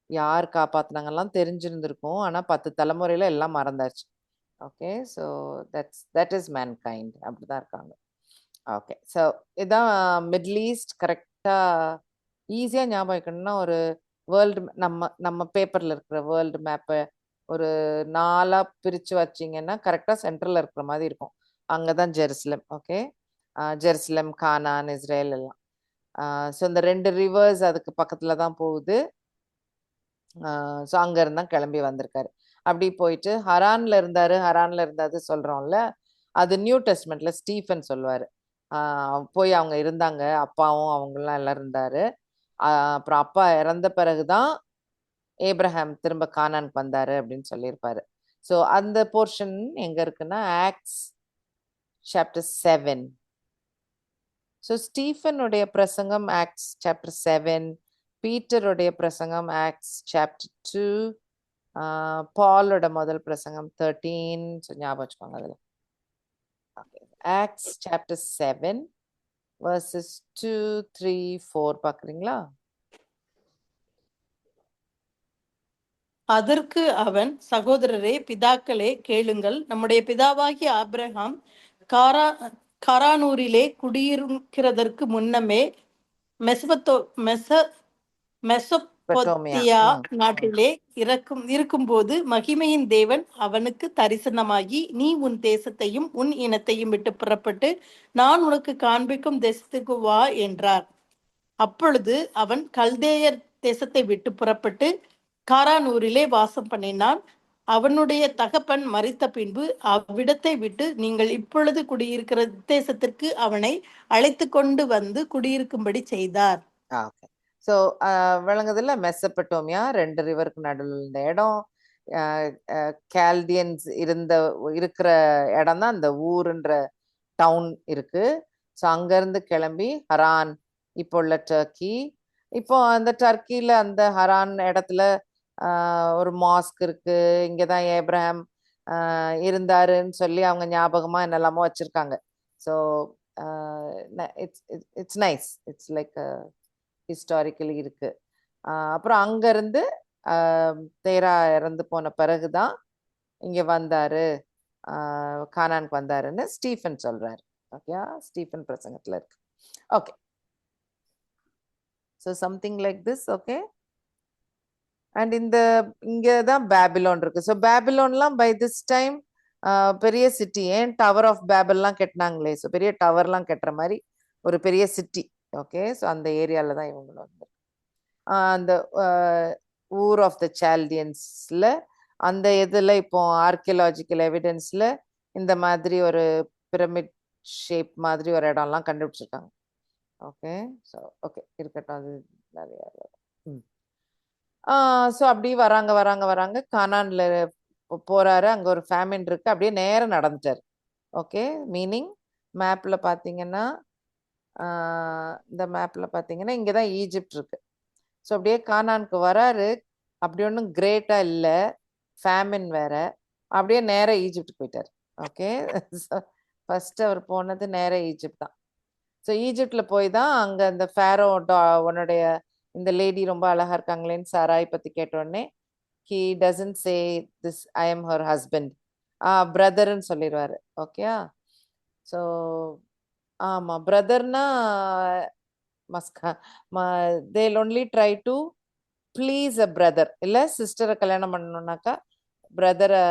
யார் காப்பாத்தினாங்கலாம் தெரிஞ்சிருந்திருக்கும், ஆனா 10 தலைமுறையில எல்லாம் மறந்தாச்சு. Okay, so that is mankind, அப்படிதான் இருக்காங்க. ஓகே, ஸோ இதான் மிடில் ஈஸ்ட். கரெக்டா ஈஸியா ஞாபகம் வைக்கணும்னா, ஒரு வேர்ல்டு நம்ம பேப்பர்ல இருக்கிற வேர்ல்டு மேப்பை ஒரு 4ஆ பிரிச்சு வச்சிங்கன்னா கரெக்டா சென்ட்ரல்ல இருக்கிற மாதிரி இருக்கும். அங்கதான் ஜெருசலம். ஓகே, ஜெருசலம், கானான், இஸ்ரேல் எல்லாம். ஸோ இந்த 2 ரிவர்ஸ் அதுக்கு பக்கத்துல தான் போகுது. ஸோ அங்க இருந்தா கிளம்பி வந்திருக்காரு. அப்படி போயிட்டு ஹரான்ல இருந்தாரு சொல்றோம்ல, அது நியூ டெஸ்ட்மெண்ட்ல ஸ்டீஃபன் சொல்லுவாரு. போய் அவங்க இருந்தாங்க, அப்பாவும் அவங்கெல்லாம் எல்லாரும் இருந்தாரு. அப்புறம் அப்பா இறந்த பிறகுதான் ஏப்ரஹாம் திரும்ப கானானுக்கு வந்தாரு அப்படின்னு சொல்லியிருப்பாரு. ஸோ அந்த போர்ஷன் எங்க இருக்குன்னா ஆக்ட்ஸ் சாப்டர் 7. ஸோ ஸ்டீஃபனுடைய பிரசங்கம் ஆக்ட்ஸ் சாப்டர் 7, பீட்டருடைய பிரசங்கம் ஆக்ட்ஸ் சாப்டர் 2, பாலோட முதல் பிரசங்கம் 13. ஸோ ஞாபகம் வச்சுக்கோங்க அதில். ஆக்ட்ஸ் சாப்டர் 7 verses 2, 3, 4 பார்க்குறீங்களா? அதற்கு அவன், சகோதரரே, பிதாக்களே, கேளுங்கள். நம்முடைய பிதாவாகிய ஆபிரகாம் காரானூரிலே குடியிருக்கிறதற்கு முன்னமே மெசொப்பொத்தியா நாட்டிலே இருக்கும்போது மகிமையின் தேவன் அவனுக்கு தரிசனமாகி, நீ உன் தேசத்தையும் உன் இனத்தையும் விட்டு புறப்பட்டு நான் உனக்கு காண்பிக்கும் தேசத்துக்கு வா என்றார். அப்பொழுது அவன் கல்தேயர் தேசத்தை விட்டு புறப்பட்டு காரானூரிலே வாசம் பண்ணினான். அவனுடைய தகப்பன் மரித்த பின்பு அவ்விடத்தை விட்டு நீங்கள் இப்பொழுது குடியிருக்கிற தேசத்திற்கு அவனை அழைத்து கொண்டு வந்து குடியிருக்கும்படி செய்தார். ஓகே. ஸோ விளங்குதுல, மெசபட்டோமியா 2 ரிவருக்கு நடுவில் இந்த இடம், கால்டியன்ஸ் இருக்கிற இடம் தான் அந்த ஊருன்ற டவுன் இருக்கு. ஸோ அங்கேருந்து கிளம்பி ஹரான், இப்போ உள்ள டர்க்கி. இப்போ அந்த டர்க்கியில் அந்த ஹரான் இடத்துல ஒரு மாஸ்க் இருக்கு. இங்கே தான் ஏப்ரஹாம் இருந்தாருன்னு சொல்லி அவங்க ஞாபகமாக என்னெல்லாமோ வச்சுருக்காங்க. So it's nice, it's like historically இருக்கு. அப்புறம் அங்கேருந்து தேரா இறந்து போன பிறகுதான் இங்கே வந்தாரு, கானானுக்கு வந்தாருன்னு ஸ்டீஃபன் சொல்றாரு. ஓகே, ஸ்டீஃபன் பிரசங்கத்தில் இருக்கு. Okay, so something like this. Okay, and இங்கே தான் பேபிலோன் இருக்கு. ஸோ பேபிலோன்லாம் பை திஸ் டைம் பெரிய சிட்டி. ஏன் டவர் ஆஃப் பேபிள்லாம் கட்டினாங்களே, ஸோ பெரிய டவர்லாம் கட்டுற மாதிரி ஒரு பெரிய சிட்டி. ஓகே, ஸோ அந்த ஏரியாவில் தான் இவங்களும் வந்து அந்த ஊர் ஆஃப் த சால்டியன்ஸில் அந்த இதில் இப்போ ஆர்கியலாஜிக்கல் எவிடன்ஸில் இந்த மாதிரி ஒரு பிரமிட் ஷேப் மாதிரி ஒரு இடம்லாம் கண்டுபிடிச்சிருக்காங்க. ஓகே, ஸோ ஓகே இருக்கட்டும், அது நிறைய. ஸோ அப்படி வராங்க கானான்ல போறாரு. அங்கே ஒரு ஃபேமின் இருக்கு. அப்படியே நேரம் நடந்துட்டார். ஓகே, மீனிங் மேப்ல பார்த்தீங்கன்னா இந்த மேப்ல பார்த்தீங்கன்னா இங்கே தான் ஈஜிப்ட் இருக்கு. ஸோ அப்படியே கானானுக்கு வராரு. அப்படி ஒன்றும் கிரேட்டா இல்லை, ஃபேமின் வேற. அப்படியே நேராக ஈஜிப்டுக்கு போயிட்டார். ஓகே, ஃபர்ஸ்ட் அவர் போனது நேராக ஈஜிப்ட் தான். ஸோ ஈஜிப்டில் போய் தான் அங்கே இந்த ஃபேரோ உன்னுடைய இந்த லேடி ரொம்ப அழகா இருக்காங்களேன்னு சாராய் பற்றி கேட்டோடனே he doesn't say this I am her husband, பிரதர்ன்னு சொல்லிடுவாரு. ஓகேயா? ஸோ ஆமாம், பிரதர்னா they'll only try to please a brother. இல்லை சிஸ்டரை கல்யாணம் பண்ணணும்னாக்கா பிரதரை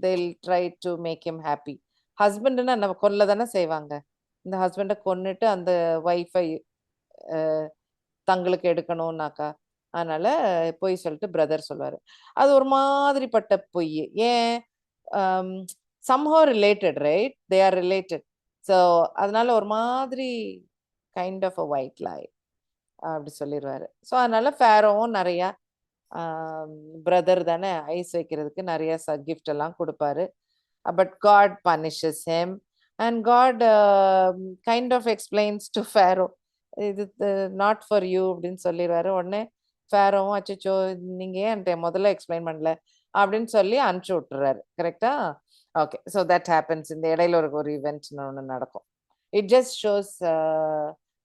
they'll try to make him happy. ஹஸ்பண்டுன்னா நம்ம கொல்ல தானே செய்வாங்க. இந்த ஹஸ்பண்டை கொன்னுட்டு அந்த ஒய்ஃபை தங்களுக்கு எடுக்கணும்னாக்கா, அதனால பொய் சொல்லிட்டு பிரதர் சொல்லுவாரு. அது ஒரு மாதிரிப்பட்ட பொய். ஏன்? somehow related, right? They are related. So அதனால ஒரு மாதிரி கைண்ட் ஆஃப் அ ஒயிட் லை அப்படி சொல்லிடுவாரு. ஸோ அதனால ஃபேரோவும் நிறையா பிரதர் தானே, ஐஸ் வைக்கிறதுக்கு நிறைய கிஃப்ட் எல்லாம் கொடுப்பாரு. But God punishes him and God kind of explains to Pharaoh, இது நாட் ஃபார் யூ அப்படின்னு சொல்லிடுவாரு. உடனே ஃபேரோவும் அச்சோ நீங்கள் ஏன் என்கிட்ட முதல்ல எக்ஸ்பிளைன் பண்ணல அப்படின்னு சொல்லி அனுப்பிச்சு விட்டுறாரு. கரெக்டா? Okay, so that happens. இந்த இடையில ஒரு இவெண்ட்னு ஒன்று நடக்கும். It just shows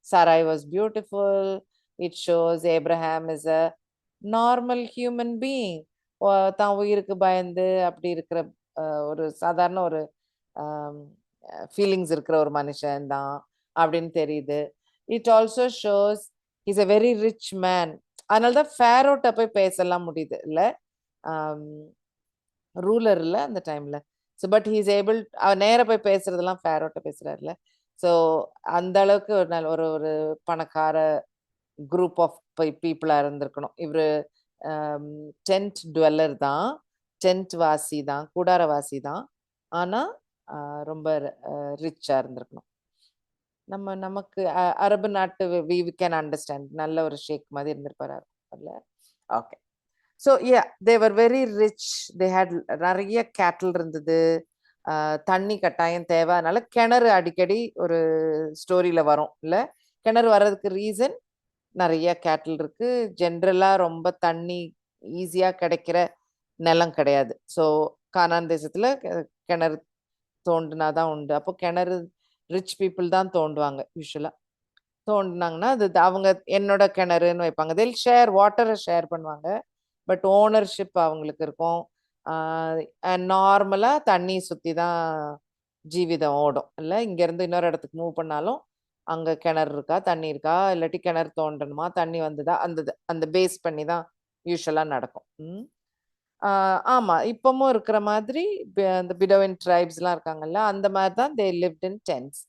Sarai was beautiful. It shows Abraham is a normal human being. தான் உயிருக்கு பயந்து அப்படி இருக்கிற ஒரு சாதாரண ஒரு ஃபீலிங்ஸ் இருக்கிற ஒரு மனுஷன் தான் அப்படின்னு தெரியுது. It also shows is a very rich man. அதனால தான் ஃபேரோட்ட போய் பேசலாம் முடியுது இல்லை, ரூலர் இல்லை அந்த டைம்ல. ஸோ பட் ஹீஸ் ஏபிள், அவர் நேராக போய் பேசுறதெல்லாம் ஃபேரோட்ட பேசுறாருல. ஸோ அந்த அளவுக்கு ஒரு நல்ல ஒரு ஒரு பணக்கார குரூப் ஆஃப் பீப்புளா இருந்திருக்கணும். இவரு டென்ட் டுவெல்லர் தான், டென்ட் வாசி தான், கூடாரவாசி தான். ஆனா ரொம்ப ரிச்சா இருந்திருக்கணும். நமக்கு அரபு நாட்டு வி கேன் அண்டர்ஸ்டாண்ட். நல்ல ஒரு ஷேக் மாதிரி இருந்திருப்பாரு. Okay. So they were very rich. They had நிறைய கேட்டில் இருந்தது. தண்ணி கட்டாயம் தேவை. அதனால கிணறு அடிக்கடி ஒரு ஸ்டோரியில வரும் இல்ல. கிணறு வர்றதுக்கு ரீசன் நிறைய கேட்டில் இருக்கு. ஜென்ரலா ரொம்ப தண்ணி ஈஸியா கிடைக்கிற நிலம் கிடையாது. ஸோ கானான் தேசத்துல கிணறு தோண்டுனாதான் உண்டு. அப்போ கிணறு ரிச் பீப்புள் தான் தோண்டுவாங்க யூஸ்வலா. தோண்டினாங்கன்னா அது அவங்க என்னோட கிணறுன்னு வைப்பாங்க. தெல் ஷேர் வாட்டரை ஷேர் பண்ணுவாங்க. பட் ஓனர்ஷிப் அவங்களுக்கு இருக்கும். நார்மலா தண்ணி சுத்தி தான் ஜீவிதம் ஓடும் இல்லை. இங்கேருந்து இன்னொரு இடத்துக்கு மூவ் பண்ணாலும் அங்கே கிணறு இருக்கா, தண்ணி இருக்கா, இல்லாட்டி கிணறு தோண்டணுமா, தண்ணி வந்துதா, அந்த பேஸ் பண்ணி தான் யூஸ்வலாக நடக்கும். ஆமா, இப்பவும் இருக்கிற மாதிரி அந்த பிடோவின் ட்ரைப்ஸ்லாம் இருக்காங்கல்ல, அந்த மாதிரி தான் தே லிவ்ட் இன் டென்ட்ஸ்.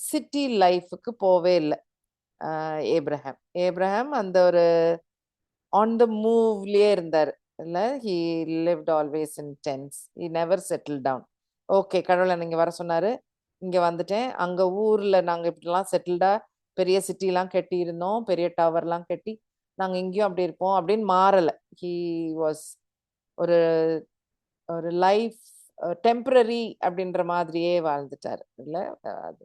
சிட்டி லைஃபுக்கு போவே இல்லை ஏப்ரஹாம். ஏப்ரஹாம் அந்த ஒரு ஆன் த மூவ்லயே இருந்தார் இல்ல. He lived always in tents. He never settle down. Okay, கடவுளை நீங்க வர சொன்னாரு, இங்க வந்துட்டேன். அங்க ஊர்ல நாங்க இப்படிலாம் செட்டில்டா பெரிய சிட்டிலாம் கட்டி இருந்தோம், பெரிய டவர்லாம் கட்டி நாங்க இங்கேயும் அப்படி இருப்போம் அப்படின்னு மாறல. ஹி வாஸ் ஒரு ஒரு லைஃப் டெம்பரரி அப்படின்ற மாதிரியே வாழ்ந்துட்டாரு இல்ல. அது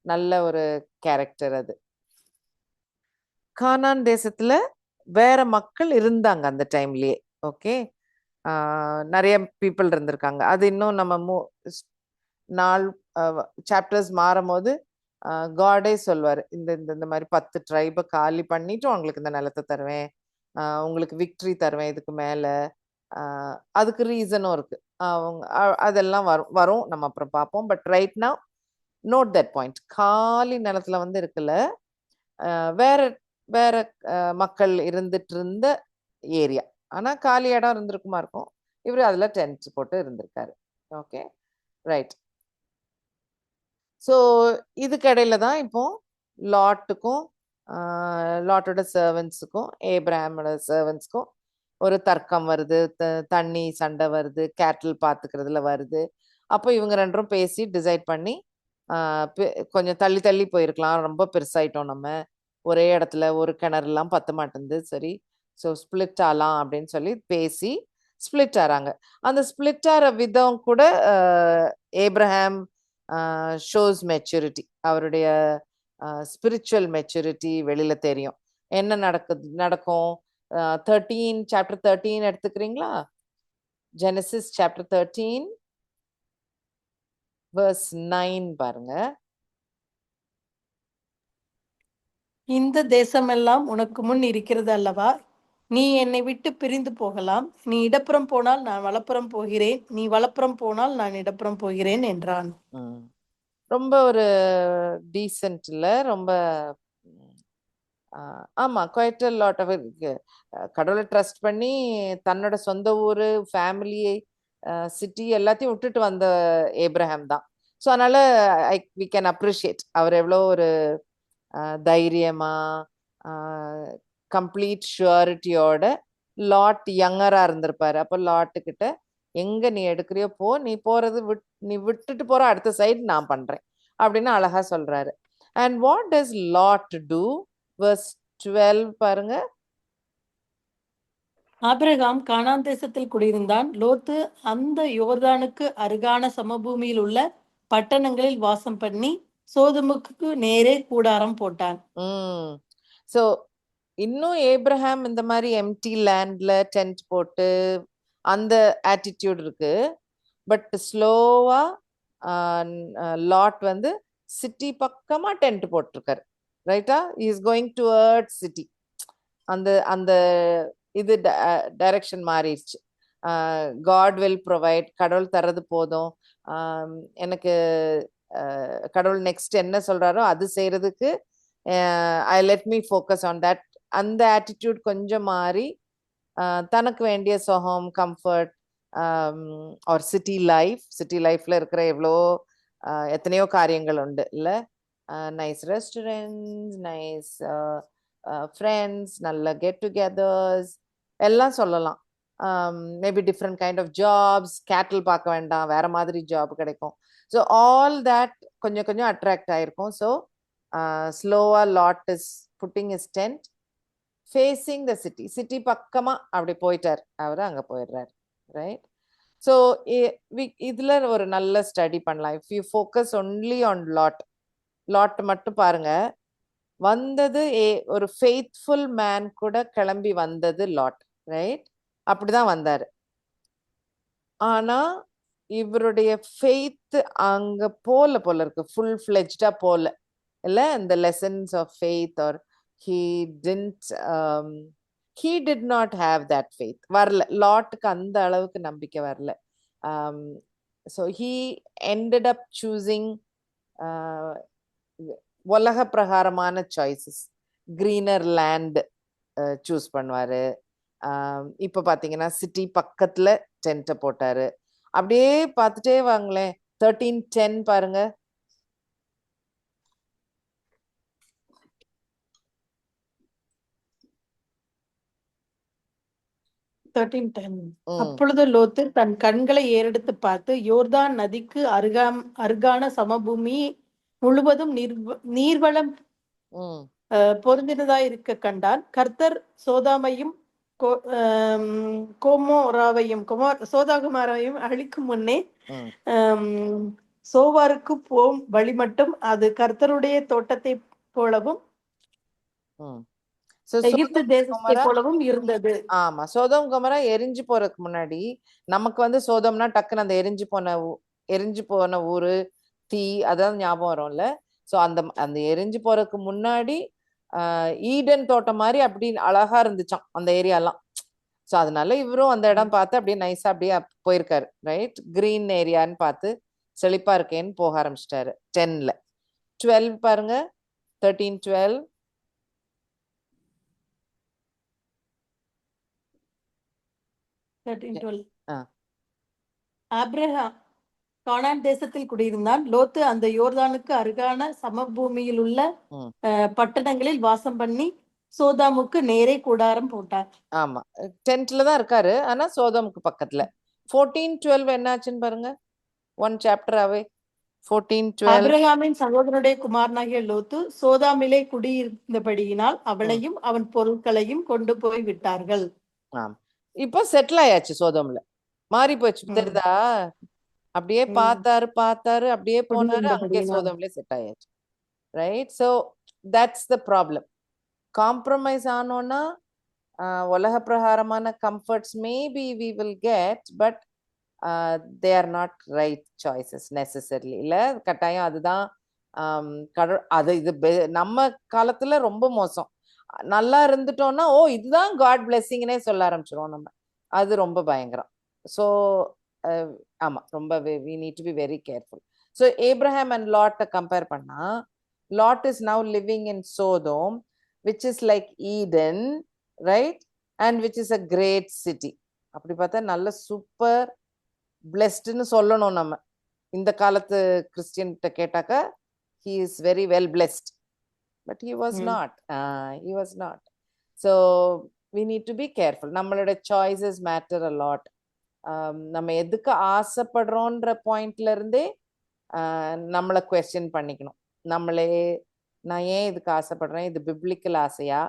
நல்ல ஒரு கேரக்டர் அது. கானான் தேசத்துல வேற மக்கள் இருந்தாங்க அந்த டைம்லயே. ஓகே, நிறைய பீப்புள் இருந்திருக்காங்க. அது இன்னும் நம்ம நாள் சாப்டர்ஸ் மாறும் போது காடே சொல்வாரு, இந்த இந்த மாதிரி 10 ட்ரைபை காலி பண்ணிட்டு உங்களுக்கு இந்த நிலத்தை தருவேன், உங்களுக்கு விக்ட்ரி தருவேன் இதுக்கு மேல. அதுக்கு ரீசனும் இருக்கு. அவங்க அதெல்லாம் வரும் நம்ம அப்புறம் பார்ப்போம். But right now note that point. காலி நிலத்துல வந்து இருக்குல்ல, வேற வேற மக்கள் இருந்துட்டு இருந்த ஏரியா. ஆனா காலி இடம் இருந்திருக்குமா இருக்கும். இவரு அதுல டென்ட் போட்டு இருந்திருக்காரு. Okay, right. ஸோ இதுக்கு இடையில தான் இப்போ லாட்டுக்கும் லாட்டோட சர்வன்ஸுக்கும் ஏப்ரஹாமோட சர்வன்ஸுக்கும் ஒரு தர்க்கம் வருது. தண்ணி சண்டை வருது, கேட்டில் பார்த்துக்கிறதுல வருது. அப்போ இவங்க ரெண்டும் பேசி டிசைட் பண்ணி கொஞ்சம் தள்ளி தள்ளி போயிருக்கலாம், ரொம்ப பெருசாயிட்டோம் நம்ம, ஒரே இடத்துல ஒரு கிணறுலாம் பத்த மாட்டேங்குது, சரி ஸோ ஸ்பிளிட் ஆகலாம் அப்படின்னு சொல்லி பேசி ஸ்பிளிட் ஆறாங்க. அந்த ஸ்பிளிட் ஆகிற விதம் கூட ஏப்ரஹாம் ஷோஸ் மெச்சூரிட்டி. அவருடைய ஸ்பிரிச்சுவல் மெச்சூரிட்டி வெளியில தெரியும். என்ன நடக்கும் 13 சாப்டர் 13 எடுத்துக்கிறீங்களா? ஜெனசிஸ் சாப்டர் 13 verse 9 பாருங்க. இந்த தேசமெல்லாம் உனக்கு முன் இருக்கிறது அல்லவா? நீ என்னை விட்டு பிரிந்து போகலாம். நீ இடப்புறம் போனால் நான் வலப்புறம் போகிறேன், நீ வலப்புறம் போனால் நான் இடப்புறம் போகிறேன் என்றான். ரொம்ப ஒரு டீசென்ட் இல்ல, ரொம்ப ஆமா, குவைட் a lot of கடவுளை ட்ரஸ்ட் பண்ணி தன்னோட சொந்த ஊரு, ஃபேமிலி, சிட்டி எல்லாத்தையும் விட்டுட்டு வந்த ஏப்ரஹாம் தான். ஸோ அதனால we can appreciate அவர் எவ்வளோ ஒரு தைரியமா கம்ப்ளீட் ஷுவரிட்டியோட. லாட் யங்கரா இருந்திருப்பாரு. அப்போ லாட்டுக்கிட்ட எங்க நீ எடுக்கிறியோ போ, நீ போறது நீ விட்டுட்டு போற அடுத்த சைடு நான் பண்றேன் அப்படின்னு அழகா சொல்றாரு. And what does Lot do? verse 12 பாருங்க. ஆபிரகாம் கானான் தேசத்தில் குடியிருந்தான். லோத்து அந்த யோர்தானுக்கு அருகான சமபூமியில் உள்ள பட்டணங்களில் வாசம் பண்ணி சோதமுக்கு நேரே கூடாரம் போட்டான். ஸோ இன்னும் ஏப்ரஹாம் இந்த மாதிரி எம்டி லேண்ட்ல டென்ட் போட்டு அந்த ஆட்டிடியூட் இருக்கு. பட் ஸ்லோவா லாட் வந்து சிட்டி பக்கமா டென்ட் போட்டிருக்காரு. ரைட்டா? Is going towards city. அந்த அந்த இது டைரக்ஷன் மாறிடுச்சு. God will provide. கடவுள் தர்றது போதும், எனக்கு கடவுள் நெக்ஸ்ட் என்ன சொல்றாரோ அது செய்யறதுக்கு I let me focus on that. அந்த ஆட்டிடியூட் கொஞ்சம் மாறி தனக்கு வேண்டிய சுகம், கம்ஃபர்ட், ஒரு சிட்டி லைஃப்ல இருக்கிற எவ்வளோ எத்தனையோ காரியங்கள் உண்டு இல்ல, நைஸ் ரெஸ்டாரண்ட்ஸ், நைஸ் ஃப்ரெண்ட்ஸ், நல்ல கெட் டுகெதர்ஸ் எல்லாம் சொல்லலாம். Maybe different kind of jobs, cattle பார்க்க வேண்டாம், வேற மாதிரி ஜாப் கிடைக்கும். ஸோ ஆல் தேட் கொஞ்சம் கொஞ்சம் அட்ராக்ட் ஆயிருக்கும். ஸோ ஸ்லோவா Lot is putting his tent facing the city. City பக்கமா அப்படி போயிட்டார் அவர், அங்க போயிடுறாரு. ரைட். ஸோ இதுல ஒரு நல்ல ஸ்டடி பண்ணலாம். If you focus only on lot மட்டும் பாருங்க. வந்தது ஒரு ஃபெய்த்ஃபுல் மேன் கூட கிளம்பி வந்தது லாட். ரைட். அப்படிதான் வந்தாரு. ஆனா இவருடைய ஃபெய்த் அங்க போல இருக்கு, ஃபுல் ஃபிளெஜ்டா போல இல்ல. இந்த lessons of faith are he did not have that faith. வரல லாட்டுக்கு அந்த அளவுக்கு நம்பிக்கை வரல. so he ended up choosing உலக பிரகாரமான சாய்ஸஸ், கிரீனர் லேண்ட் சூஸ் பண்ணுவாரு. இப்ப பாத்தீங்கன்னா சிட்டி பக்கத்துல டென்ட்டை போட்டாரு. அப்படியே பார்த்துட்டே வாங்களேன். 13:10 பாருங்க. அப்பொழுது லோத்து தன் கண்களை ஏறெடுத்து பார்த்து யோர்தான் நதிக்கு அருகான சமபூமி முழுவதும் நீர்வளம் பொருந்தினதாய் இருக்க கண்டான். கர்த்தர் சோதாமையும் சோதாகுமாரையும் அழிக்கும் முன்னே சோவாருக்கு போம் வழி மட்டும் அது கர்த்தருடைய தோட்டத்தை போலவும் எகிப்து தேசத்தை போலவும் இருந்தது. ஆமா, சோதோம் கொமோரா எரிஞ்சு போறதுக்கு முன்னாடி நமக்கு வந்து சோதம்னா டக்குன்னு அந்த எரிஞ்சு போன ஊரு, தீ, அதான் ஞாபகம் வரும்ல. சோ அந்த எரிஞ்சு போறதுக்கு முன்னாடி ஈடன் தோட்டம் மாதிரி அப்படி அழகா இருந்துச்சான் அந்த ஏரியாலாம். ஸோ அதனால இவரும் அந்த இடம் பார்த்து அப்படியே நைஸா அப்படியே போயிருக்காரு. ரைட். கிரீன் ஏரியான்னு பார்த்து செழிப்பா இருக்கேன்னு போக ஆரம்பிச்சிட்டாரு. 10ல 12 பாருங்க. 13:12 ஆபிரகாம் கானான் தேசத்தில் குடியிருந்தான். லோத்து அந்த யோர்தானுக்கு அருகான சமபூமியில் உள்ள பட்டணங்களில் வாசம் பண்ணி சோதாமுக்கு நேரே கூடாரம் போட்டார். ஆமா, டென்ட்ல தான் இருக்காரு. ஆனா சோதாமுக்கு பக்கத்துல. 14:12 என்னாச்சுன்னு பாருங்க. 1 சாப்டராவே 14:12. ஆபிரகாமின் சகோதரனுடைய குமாரனாகிய லோத்து சோதாமிலே குடியிருந்தபடியினால் அவளையும் அவன் பொருட்களையும் கொண்டு போய் விட்டார்கள். இப்போ செட்டில் ஆயாச்சு. சோதம்ல மாறி போச்சு தெரியுதா. அப்படியே பார்த்தாரு அப்படியே போனாரு, அங்கே சோதம்ல செட் ஆயாச்சு. Right. So that's the problem. Compromise ஆனோன்னா உலக பிரகாரமான comforts maybe we will get, but they are not right choices necessarily. இல்லை, கட்டாயம் அதுதான் அது இது நம்ம காலத்துல ரொம்ப மோசம். நல்லா இருந்துட்டோம்னா இதுதான் காட் பிளெஸிங்னே சொல்ல ஆரம்பிச்சிருவோம் நம்ம. அது ரொம்ப பயங்கரம். ஸோ ஆமா, ரொம்ப we need to be very careful. So Abraham and லாட்டை கம்பேர் பண்ணா, Lot is now living in Sodom, which is like Eden, right? And which is a great city. அப்படி பார்த்தா நல்ல சூப்பர் பிளெஸ்ட்னு சொல்லணும் நம்ம. இந்த காலத்து கிறிஸ்டியன்கிட்ட கேட்டாக்கா he is very well blessed, but he was not. He was not. So we need to be careful. நம்மளோட choices matter a lot. நம்ம எதுக்கு ஆசைப்படுறோன்ற பாயிண்ட்ல இருந்தே நம்மளை கொஸ்டின் பண்ணிக்கணும். நம்மளே, நான் ஏன் இதுக்கு ஆசைப்படுறேன், இது பிப்ளிக்கல் ஆசையா,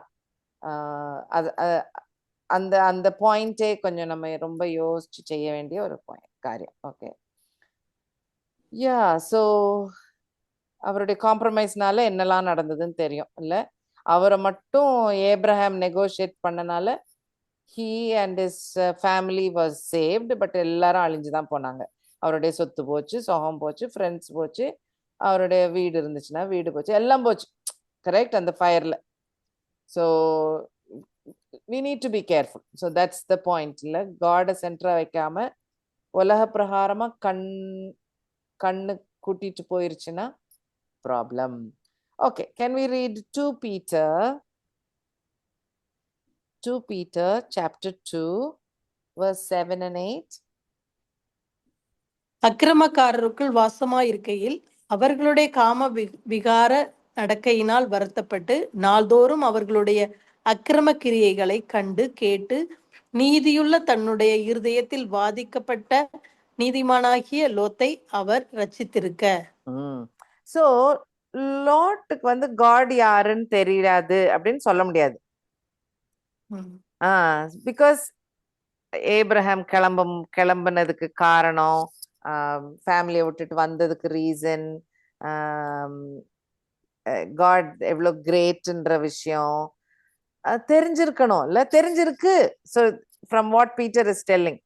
அந்த அந்த பாயிண்டே கொஞ்சம் நம்ம ரொம்ப யோசிச்சு செய்ய வேண்டிய ஒரு காரியம். ஓகே. யா. ஸோ அவருடைய காம்ப்ரமைஸ்னால என்னெல்லாம் நடந்ததுன்னு தெரியும் இல்ல. அவரை மட்டும் ஏப்ரஹாம் நெகோஷியேட் பண்ணனால he and his family was saved, but எல்லாரும் அழிஞ்சுதான் போனாங்க. அவருடைய சொத்து போச்சு, சொகம் போச்சு, ஃப்ரெண்ட்ஸ் போச்சு, அவருடைய வீடு இருந்துச்சுன்னா வீடு போச்சு, எல்லாம் போச்சு. கரெக்ட். அந்த ஃபயர்ல. So we need to be careful. So that's the point. இல்ல, காடை சென்டரா வைக்காம உலக பிரகாரமா கண்ணு கூட்டிட்டு போயிருச்சுன்னா problem. Okay, can we read 2 Peter chapter 2 verse 7 and 8? அக்கிரமக்காரருக்குள் வாசமாயிருக்கையில் அவர்களுடைய காம விகார நடக்கையினால் வருத்தப்பட்டு நாள்தோறும் அவர்களுடைய அக்கிரம கிரியைகளை கண்டு கேட்டு நீதியுள்ள தன்னுடைய இருதயத்தில் வாதிக்கப்பட்ட நீதிமானாகிய லோத்தை அவர் ரட்சித்திருக்க. சோ லாட்டுக்கு வந்து காட் யாருன்னு தெரியாது அப்படின்னு சொல்ல முடியாது. பிகாஸ் ஏப்ரஹாம் கிளம்புனதுக்கு காரணம், ஃபேமிலியை விட்டுட்டு வந்ததுக்கு ரீசன், காட் எவ்வளோ கிரேட்ன்ற விஷயம் தெரிஞ்சிருக்கணும் இல்ல, தெரிஞ்சிருக்கு. So from what Peter is telling,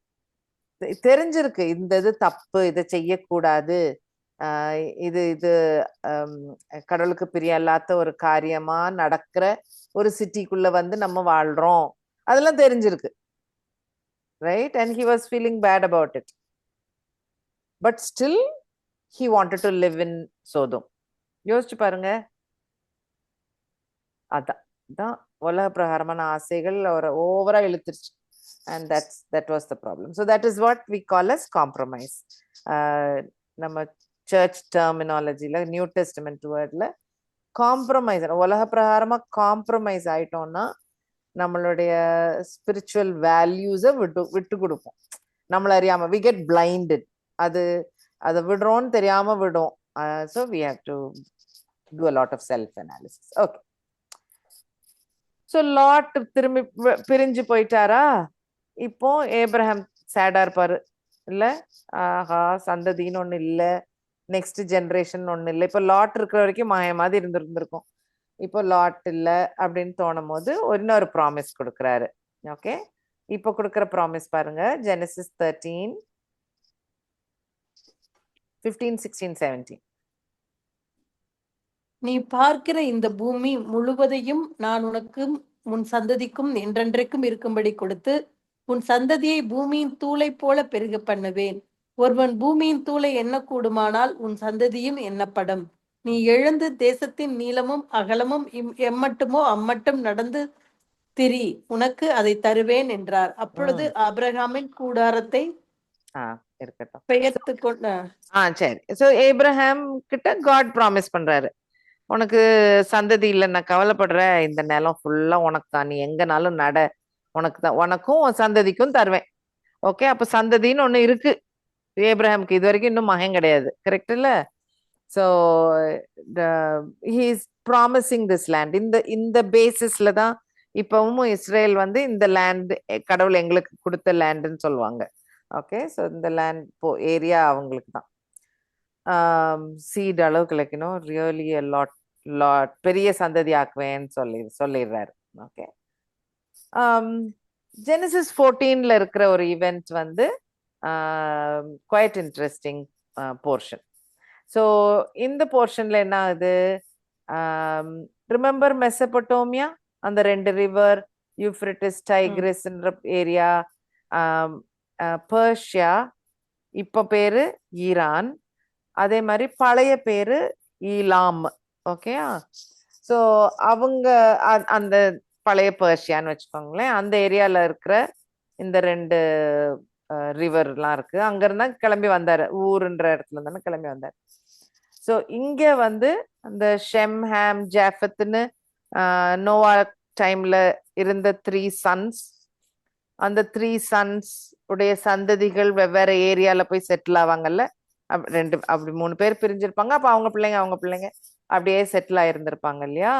தெரிஞ்சிருக்கு இந்த இது தப்பு, இதை செய்யக்கூடாது, இது இது கடவுளுக்கு பிரியல்லாத ஒரு காரியமா நடக்கிற ஒரு சிட்டிக்குள்ள வந்து நம்ம வாழ்றோம், அதெல்லாம் தெரிஞ்சிருக்கு. Right? And he was feeling bad about it. But still, he wanted to live in Sodom. யோசிச்சு பாருங்க, அதான் உலக பிரகாரமான ஆசைகள் அவரை ஓவரா இழுத்துருச்சு. And that was the problem. So that is what we call as compromise. நம்ம சர்ச் டெர்மினாலஜில, நியூ டெஸ்டமெண்ட் வேர்ட்ல காம்ப்ரமைஸ், உலக பிரகாரமா காம்ப்ரமைஸ் ஆயிட்டோம்னா நம்மளுடைய ஸ்பிரிச்சுவல் வேல்யூஸை விட்டு கொடுப்போம். நம்மள அறியாம we get blinded. அதை விடுறோம்னு தெரியாம விடும். So we have to do a lot of self analysis. Okay. So lot திரும்பி பிரிஞ்சு போயிட்டாரா? இப்போ ஏப்ரஹாம் சேடா இருப்பாரு இல்ல, ஆஹா சந்ததின்னு ஒண்ணு இல்ல, நெக்ஸ்ட் ஜெனரேஷன் ஒண்ணு இல்லை. இப்போ லாட் இருக்கிற வரைக்கும் மாய மாதிரி இருந்திருக்கும். இப்போ லாட் இல்லை அப்படின்னு தோணும் போது இன்னொரு ப்ராமிஸ் கொடுக்குறாரு. ஓகே, இப்போ கொடுக்குற ப்ராமிஸ் பாருங்க, ஜெனசிஸ் 13, 15, 16, 17. நீ பார்க்கிற இந்த பூமி முழுவதையும் நான் உனக்கும் உன் சந்ததிக்கும் என்றென்றைக்கும் இருக்கும்படி கொடுத்து உன் சந்ததியை பூமியின் தூளை போல பெருக பண்ணுவேன். ஒருவன் பூமியின் தூளை எண்ண கூடுமானால் உன் சந்ததியும் எண்ணப்படும். நீ எழுந்து தேசத்தின் நீளமும் அகலமும் எம்மட்டுமோ அம்மட்டும் நடந்து திரி, உனக்கு அதை தருவேன் என்றார். அப்பொழுது ஆபிரகாமின் கூடாரத்தை இருக்கட்டும் பெயர்த்து கொண்ட சரி. சோ ஏப்ரஹாம் கிட்ட காட் ப்ராமிஸ் பண்றாரு, உனக்கு சந்ததி இல்லைன்னா கவலைப்படுற, இந்த நிலம் ஃபுல்லா உனக்கு தான், நீ எங்கனாலும் நட, உனக்கு தான், உனக்கும் சந்ததிக்கும் தருவேன். ஓகே, அப்ப சந்ததின்னு ஒண்ணு இருக்கு. ஏப்ரஹாமுக்கு இது வரைக்கும் இன்னும் மகன் கிடையாது, கரெக்ட் இல்ல? So he is promising this land. இந்த பேசிஸ்ல தான் இப்பவும் இஸ்ரேல் வந்து இந்த லேண்ட் கடவுள் எங்களுக்கு கொடுத்த லேண்டுன்னு சொல்லுவாங்க. ஓகே, ஸோ இந்த லேண்ட் ஏரியா அவங்களுக்கு தான். சீட் அளவு கிடைக்கணும், ரியலி லாட் பெரிய சந்ததி ஆக்குவேன்னு சொல்லிடுறாரு. ஓகே, ஜெனசிஸ் 14ல இருக்கிற ஒரு ஈவெண்ட் வந்து குவைட் இன்ட்ரெஸ்டிங் போர்ஷன். ஸோ இந்த போர்ஷன்ல என்ன ஆகுது, ரிமெம்பர் மெசபடோமியா, அந்த 2 ரிவர் யூஃப்ரட்டிஸ் டைக்ரிஸ்ன்ற ஏரியா, பெர்ஷியா இப்ப பேரு ஈரான், அதே மாதிரி பழைய பேரு ஈலாம். ஓகேயா, ஸோ அவங்க அந்த பழைய பெர்ஷியான்னு வச்சுக்கோங்களேன், அந்த ஏரியால இருக்கிற இந்த 2 ரிவர்லாம் இருக்கு. அங்க இருந்தா கிளம்பி வந்தாரு, ஊருன்ற இடத்துல இருந்தானே கிளம்பி வந்தாரு. ஸோ இங்க வந்து அந்த ஷெம், ஹாம், ஜாஃபத்னு நோவா டைம்ல இருந்த 3 சன்ஸ், அந்த 3 சன்ஸ் உடைய சந்ததிகள் வெவ்வேறு ஏரியால போய் செட்டில் ஆவாங்கல்ல, அப்படி 3 பேர் பிரிஞ்சிருப்பாங்க. அப்ப அவங்க பிள்ளைங்க அப்படியே செட்டில் ஆயிருந்திருப்பாங்க இல்லையா?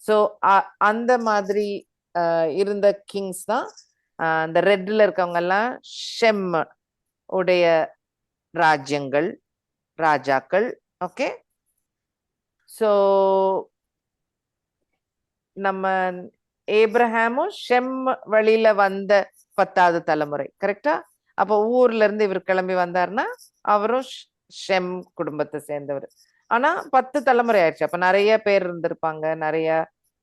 ஸோ அந்த மாதிரி இருந்த கிங்ஸ் தான் இந்த ரெட்ல இருக்கவங்க எல்லாம் ஷெம் உடைய ராஜாக்கள். ஓகே, ஸோ நம்ம ஏப்ரஹாமும் ஷெம் வழியில வந்த 10வது தலைமுறை, கரெக்டா? அப்போ ஊர்ல இருந்து இவர் கிளம்பி வந்தாருன்னா அவரும் ஷெம் குடும்பத்தை சேர்ந்தவர். ஆனா 10 தலைமுறை ஆயிடுச்சு. அப்ப நிறைய பேர் இருந்திருப்பாங்க, நிறைய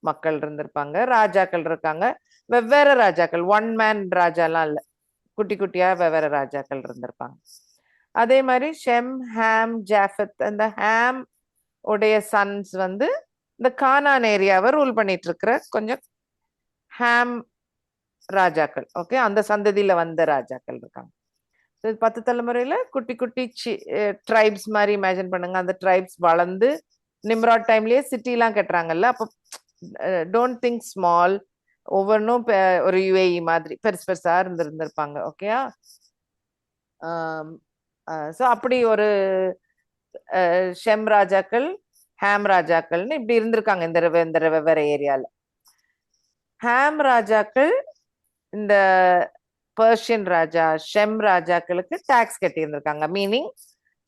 மக்கள் இருந்திருப்பாங்க, ராஜாக்கள் இருக்காங்க, வெவ்வேறு ராஜாக்கள், 1 மேன் ராஜாலாம் இல்ல, குட்டி குட்டியா வெவ்வேறு ராஜாக்கள் இருந்திருப்பாங்க. அதே மாதிரி ஷெம், ஹாம், ஜாஃபத், அந்த ஹாம் உடைய சன்ஸ் வந்து இந்த கானான் ஏரியாவை ரூல் பண்ணிட்டு இருக்கிற கொஞ்சம் ஹாம் ராஜாக்கள். ஓகே, அந்த சந்ததியில வந்த ராஜாக்கள் இருக்காங்க. 10 தலைமுறையில குட்டி குட்டி ட்ரைப்ஸ் மாதிரி இமேஜின் பண்ணுங்க. அந்த ட்ரைப்ஸ் வளர்ந்து நிம்ராட் டைம்லயே சிட்டிலாம் கட்டுறாங்கல்ல. அப்போ டோன்ட் திங்க் ஸ்மால், ஒவ்வொன்றும் ஒரு யுஏஇ மாதிரி பெருசு பெருசா இருந்திருப்பாங்க. ஓகேயா? ஸோ அப்படி ஒரு ஷெம் ராஜாக்கள், ஹேம் ராஜாக்கள்னு இப்படி இருந்திருக்காங்க இந்த வெவ்வேறு ஏரியால. ஹேம் ராஜாக்கள் இந்த பர்ஷியன் ராஜா, ஷெம் ராஜாக்களுக்கு டாக்ஸ் கட்டி இருந்திருக்காங்க. மீனிங்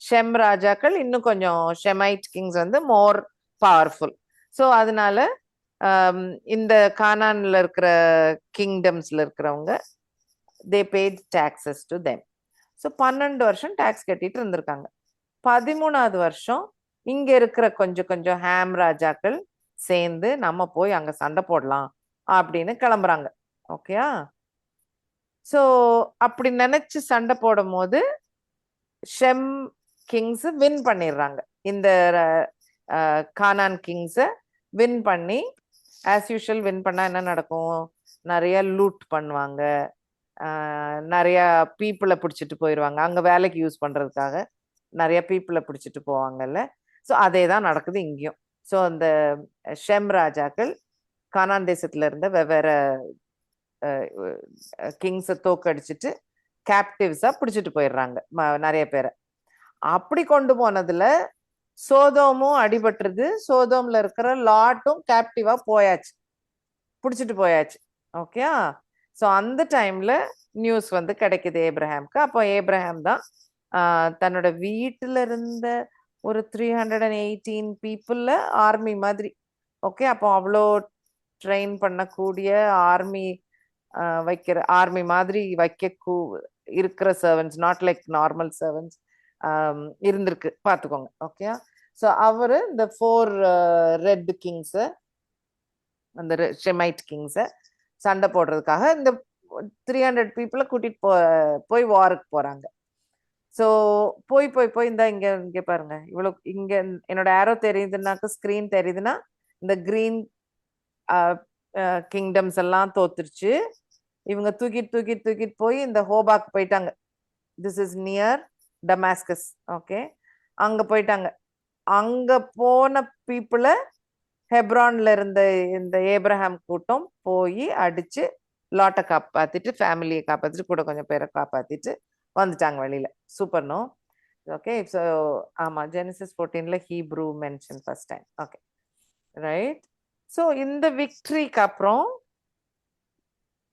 ஷெம் ராஜாக்கள் இன்னும் கொஞ்சம், ஷெமைட் கிங்ஸ் வந்து மோர் பவர்ஃபுல். ஸோ அதனால இந்த கானான்ல இருக்கிற கிங்டம்ஸ்ல இருக்கிறவங்க they paid taxes to them. So 12 வருஷம் டாக்ஸ் கட்டிட்டு இருந்திருக்காங்க. 13வது வருஷம் இங்க இருக்கிற கொஞ்சம் ஹேம் ராஜாக்கள் சேர்ந்து நம்ம போய் அங்க சண்டை போடலாம் அப்படின்னு கிளம்புறாங்க. ஓகேயா? ஸோ அப்படி நினைச்சு சண்டை போடும் போது ஷெம் கிங்ஸ் வின் பண்ணிடுறாங்க. இந்த கானான் கிங்ஸை வின் பண்ணி, ஆஸ் யூஷுவல் வின் பண்ணா என்ன நடக்கும்? நிறைய லூட் பண்ணுவாங்க, நிறைய பீப்புளை பிடிச்சிட்டு போயிடுவாங்க. அங்க வேலைக்கு யூஸ் பண்றதுக்காக நிறைய பீப்புளை பிடிச்சிட்டு போவாங்கல்ல. ஸோ அதே தான் நடக்குது இங்கேயும். ஸோ அந்த ஷெம் ராஜாக்கள் கானான் தேசத்துல இருந்த வெவ்வேறு கிங்ஸை தோக்கடிச்சிட்டு கேப்டிவ்ஸா பிடிச்சிட்டு போயிடுறாங்க நிறைய பேரை. அப்படி கொண்டு போனதுல சோதோமும் அடிபட்டுருது. சோதோம்ல இருக்கிற லாட்டும் கேப்டிவா போயாச்சு, பிடிச்சிட்டு போயாச்சு. ஓகே? ஸோ அந்த டைம்ல நியூஸ் வந்து கிடைக்குது ஏப்ரஹாம்க்கு. அப்போ ஏப்ரஹாம் தான் தன்னோட வீட்டுல இருந்த ஒரு 318 பீப்புள்ல ஆர்மி மாதிரி, ஓகே, அப்போ அவ்வளோ ட்ரெயின் பண்ணக்கூடிய ஆர்மி வைக்கிற ஆர்மி மாதிரி இருக்கிற சர்வன்ஸ், நாட் லைக் நார்மல் சர்வன்ஸ் இருந்திருக்கு பார்த்துக்கோங்க. ஓகே? ஸோ அவரு இந்த 4 ரெட் கிங்ஸை, அந்த ஷெமைட் கிங்ஸை சண்டை போடுறதுக்காக இந்த 300 பீப்புளை கூட்டிட்டு போய் வாருக்கு போறாங்க. ஸோ போய் இந்த இங்க பாருங்க, இவ்வளவு இங்க என்னோட ஆரோ தெரியுதுன்னாக்க, ஸ்கிரீன் தெரியுதுன்னா, இந்த கிரீன் கிங்டம்ஸ் எல்லாம் தோத்துருச்சு. இவங்க தூக்கிட்டு போய் இந்த ஹோபாக் போயிட்டாங்க. This is near Damascus. Okay? அங்க போயிட்டாங்க. அங்க போன பீப்புளை ஹெப்ரான்ல இருந்த இந்த ஏப்ரஹாம் கூட்டம் போய் அடிச்சு லாட்டை காப்பாத்திட்டு, ஃபேமிலியை காப்பாத்திட்டு, கூட கொஞ்சம் பேரை காப்பாத்திட்டு வந்துட்டாங்க வெளியில. Super no? ஓகே. ஸோ ஆமா, ஜெனிசிஸ் 14ல Hebrew mention first time. Okay, right. So இந்த விக்டரிக்கு அப்புறம்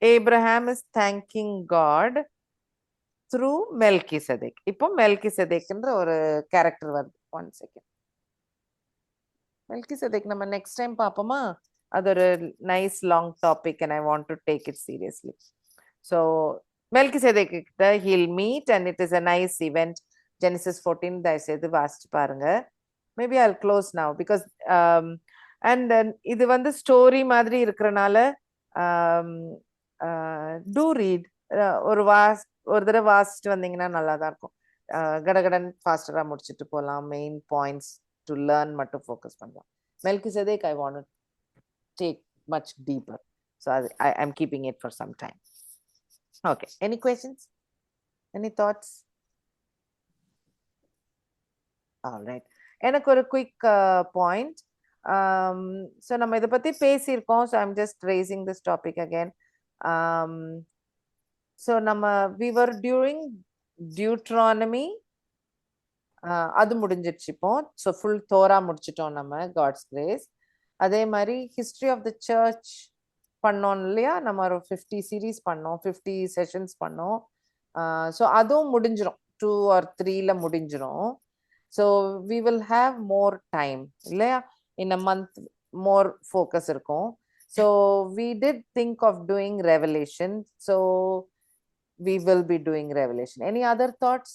Abraham is thanking God through Melchizedek. இப்போ மெல்கிசெதேக்ன்ற ஒரு கேரக்டர் வருது. 1 செகண்ட். மெல்கிசெதேக் நம்ம நெக்ஸ்ட் டைம் பார்ப்போமா? அது ஒரு nice long topic and I want to take it seriously. So Melchizedek கிட்ட he'll meet and it is a nice event. Genesis 14 தயவு செய்து வாசிச்சு பாருங்க. Maybe I'll close now because and then இது வந்து ஸ்டோரி மாதிரி இருக்கிறனால do read. ஒரு தடவை வாசிச்சுட்டு வந்தீங்கன்னா நல்லா தான் இருக்கும். கடகடன் ஃபாஸ்டரா முடிச்சுட்டு போகலாம். மெயின் பாயிண்ட்ஸ் டு லேர்ன் மட்டும் ஃபோக்கஸ் பண்ணலாம். Melchizedek I want to take much deeper, so I'm keeping it for some time. Okay, any questions, any thoughts? All right, எனக்கு ஒரு quick point. So நம்ம இதை பத்தி பேசியிருக்கோம். So I'm just raising this topic again. So நம்ம we were during Deuteronomy, அது முடிஞ்சிடுச்சு இப்போ. ஸோ ஃபுல் தோரா முடிச்சிட்டோம் நம்ம, காட்ஸ் கிரேஸ். அதே மாதிரி ஹிஸ்ட்ரி ஆஃப் த சர்ச் பண்ணோம் இல்லையா? நம்ம ஒரு 50 சீரீஸ் பண்ணோம், 50 செஷன்ஸ் பண்ணோம். ஸோ அதுவும் முடிஞ்சிடும், 2 or 3ல முடிஞ்சிடும். So we will have more time இல்லையா? In a month more focus இருக்கும். So we did think of doing Revelation. So we will be doing revelation. Any other thoughts?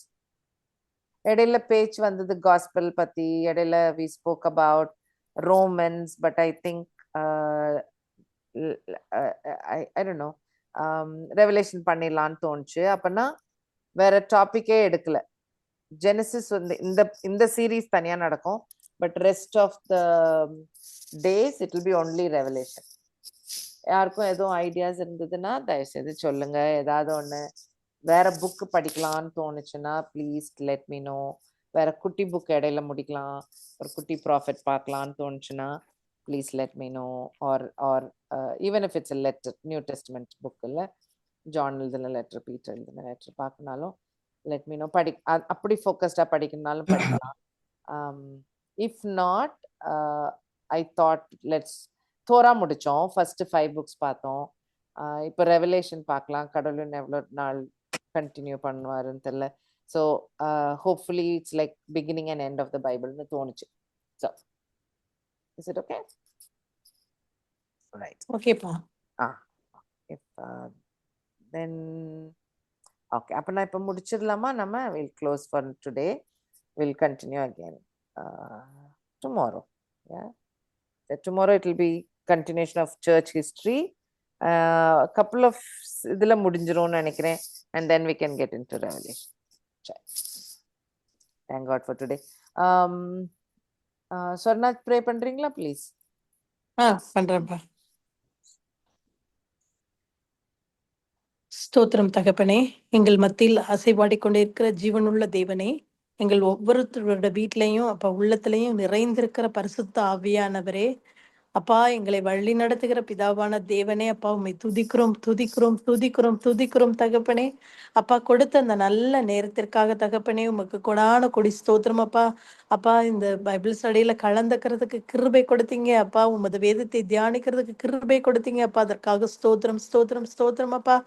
இடையில பேச்சு வந்தது காஸ்பல் பத்தி, இடையில we spoke about Romans, but I think I don't know, Revelation பண்ணிடலான்னு தோணுச்சு. அப்பனா வேற டாபிக்கே எடுக்கல. ஜெனசிஸ் வந்து இந்த சீரீஸ் தனியா நடக்கும், but rest of the days it will be only Revelation. யாருக்கும் எதுவும் ஐடியாஸ் இருந்ததுன்னா தயவுசெய்து சொல்லுங்க. ஏதாவது ஒன்று வேற புக் படிக்கலாம்னு தோணுச்சுன்னா ப்ளீஸ் லெட் மீ நோ. வேற குட்டி புக் இடையில முடிக்கலாம், ஒரு குட்டி ப்ராஃபிட் பார்க்கலாம்னு தோணுச்சுன்னா please let me know. Or even if it's letter, new testament book இல்லை, ஜான் எழுதின லெட்டர், பீட்டர் எழுதின லெட்டர் பார்க்கனாலும் லெட் மீ நோ. அப்படி ஃபோக்கஸ்டாக படிக்கணும்னாலும் படிக்கலாம். If not, I thought let's Torah முடித்தோம். ஃபர்ஸ்ட் 5 புக்ஸ் பார்த்தோம். இப்போ ரெவலேஷன் பார்க்கலாம். கடவுள் எவ்வளோ நாள் கண்டினியூ பண்ணுவாருன்னு தெரியல. So hopefully it's like beginning and end of the பைபிள்னு தோணுச்சு. So is it okay? Right, ஓகேப்பா. தென் ஓகே, அப்போ நான் இப்போ முடிச்சிடலாமா? நம்ம will close for today, will continue again tomorrow. Tomorrow it will be continuation of church history. Couple of இதுல முடிஞ்சிரும்னு நினைக்கிறேன், and then we can get into Revelation. Thank God for today. Swarna, pray பண்றீங்களா please? பண்றேன்ப்பா. ஸ்தோத்திரம் தகப்பனே, எங்கள் மத்தியில் அசைவாடி கொண்டிருக்கிற ஜீவனுள்ள தேவனே, எங்கள் ஒவ்வொருத்தரோட வீட்லையும் அப்ப உள்ளத்திலையும் நிறைந்திருக்கிற பரிசுத்த ஆவியானவரே, அப்பா எங்களை வழி நடத்துகிற பிதாவான தேவனே, அப்பா உம்மை துதிக்கிறோம் துதிக்கிறோம் துதிக்கிறோம் துதிக்கிறோம் தகப்பனே. அப்பா கொடுத்த அந்த நல்ல நேரத்திற்காக தகப்பனே உமக்கு கொடான கொடி ஸ்தோத்திரம் அப்பா. அப்பா இந்த பைபிள் ஸ்டடியில கலந்துக்கிறதுக்கு கிருபை கொடுத்தீங்க அப்பா. உமது வேதத்தை தியானிக்கிறதுக்கு கிருபை கொடுத்தீங்க அப்பா. அதற்காக ஸ்தோத்திரம் ஸ்தோத்திரம் ஸ்தோத்திரம் அப்பா.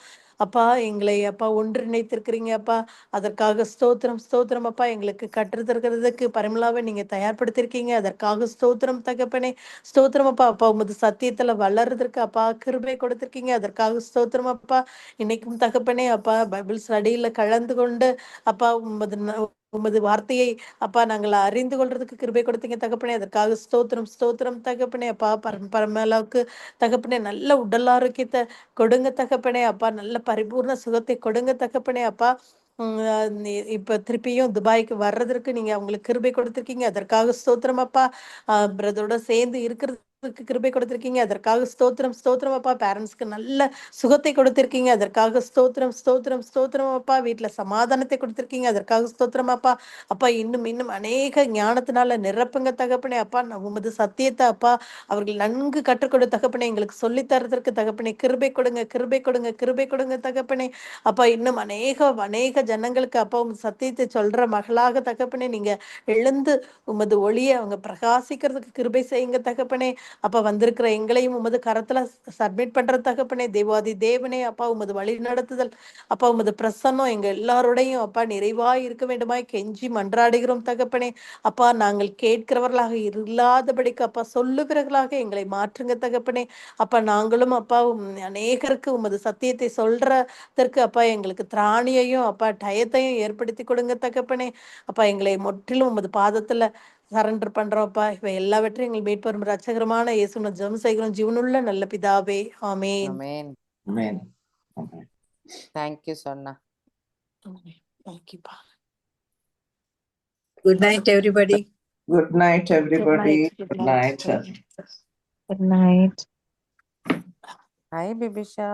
அப்பா எங்களை அப்பா ஒன்றிணைத்திருக்கிறீங்க அப்பா. அதற்காக ஸ்தோத்திரம் ஸ்தோத்திரம் அப்பா. எங்களுக்கு கற்றுத்தருக்கிறதுக்கு பரிமளாவை நீங்க தயார்படுத்திருக்கீங்க, அதற்காக ஸ்தோத்திரம் தகப்பனே. ஸ்தோத்திரம் அப்பா. அப்பா உமது சத்தியத்துல வளர்றதுக்கு அப்பா கிருபை கொடுத்திருக்கீங்க, அதற்காக ஸ்தோத்திரம் அப்பா. இன்னைக்கும் தகப்பனே அப்பா பைபிள் ஸ்டடியில கலந்து கொண்டு அப்பா உமது வார்த்தையை அப்பா நாங்கள் அறிந்து கொள்றதுக்கு கிருபை கொடுத்தீங்க தகப்பனே, அதற்காக ஸ்தோத்திரம் ஸ்தோத்திரம் தகப்பனே அப்பா. பரமேலாவுக்கு தகப்பனே நல்ல உடல் ஆரோக்கியத்தை கொடுங்க தகப்பனே அப்பா. நல்ல பரிபூர்ண சுகத்தை கொடுங்க தகப்பனே அப்பா. இப்ப திருப்பியும் துபாய்க்கு வர்றதற்கு நீங்க அவங்களுக்கு கிருபை கொடுத்திருக்கீங்க, அதற்காக ஸ்தோத்திரம் அப்பா. பிரதரோட சேர்ந்து இருக்கிறதுக்கு கிருபை கொடுத்திருக்கீங்க, அதற்காக ஸ்தோத்திரம் ஸ்தோத்திரம் அப்பா. பேரண்ட்ஸ்க்கு நல்ல சுகத்தை கொடுத்திருக்கீங்க, அதற்காக ஸ்தோத்திரம் ஸ்தோத்திரம் ஸ்தோத்திரம் அப்பா. வீட்டுல சமாதானத்தை கொடுத்திருக்கீங்க, அதற்காக ஸ்தோத்திரம் அப்பா. அப்பா இன்னும் இன்னும் அநேக ஞானத்தினால நிரப்புங்க தகப்பனே அப்பா. உமது சத்தியத்தை அப்பா அவர்கள் நன்கு கற்றுக்கொடு தகப்பனே. எங்களுக்கு சொல்லி தரதற்கு தகப்பனே கிருபை கொடுங்க கிருபை கொடுங்க கிருபை கொடுங்க தகப்பனே அப்பா. இன்னும் அநேக ஜனங்களுக்கு அப்பா உமது சத்தியத்தை சொல்ற மகளாக தகப்பனே நீங்க எழுந்து உமது ஒளியை அவங்க பிரகாசிக்கிறதுக்கு கிருபை செய்யுங்க தகப்பனே அப்பா. வந்திருக்கிற எங்களையும் உமது கரத்துல சப்மிட் பண்ற தகப்பனே. தேவாதி தேவனே அப்பா உமது வழி நடத்துதல் அப்பா, உமது பிரசன்னம் எங்க எல்லாரோடையும் அப்பா நிறைவாய் இருக்க வேண்டுமாய் கெஞ்சி மன்றாடுகிறோம் தகப்பனே அப்பா. நாங்கள் கேட்கிறவர்களாக இல்லாதபடிக்கு அப்பா சொல்லுகிறவர்களாக எங்களை மாற்றுங்க தகப்பனே அப்பா. நாங்களும் அப்பா அநேகருக்கு உமது சத்தியத்தை சொல்றதற்கு அப்பா எங்களுக்கு திராணியையும் அப்பா டயத்தையும் ஏற்படுத்தி கொடுங்க தகப்பனே அப்பா. எங்களை முற்றிலும் உமது பாதத்துல சரண்டர் பண்றோம்ப்பா. இவை எல்லாவற்றையும் எங்கள் மீட்பரும் ரட்சகரமான இயேசுவின் ஜெபம் செய்கிறோம் ஜீவனுள்ள நல்ல பிதாவே, ஆமென். ஆமென். Amen. Amen. Thank you, Swarna. தேங்க்யூப்பா. Good night, everybody. Good night, everybody. Good Good night. night. Good night. Hi, Bibisha.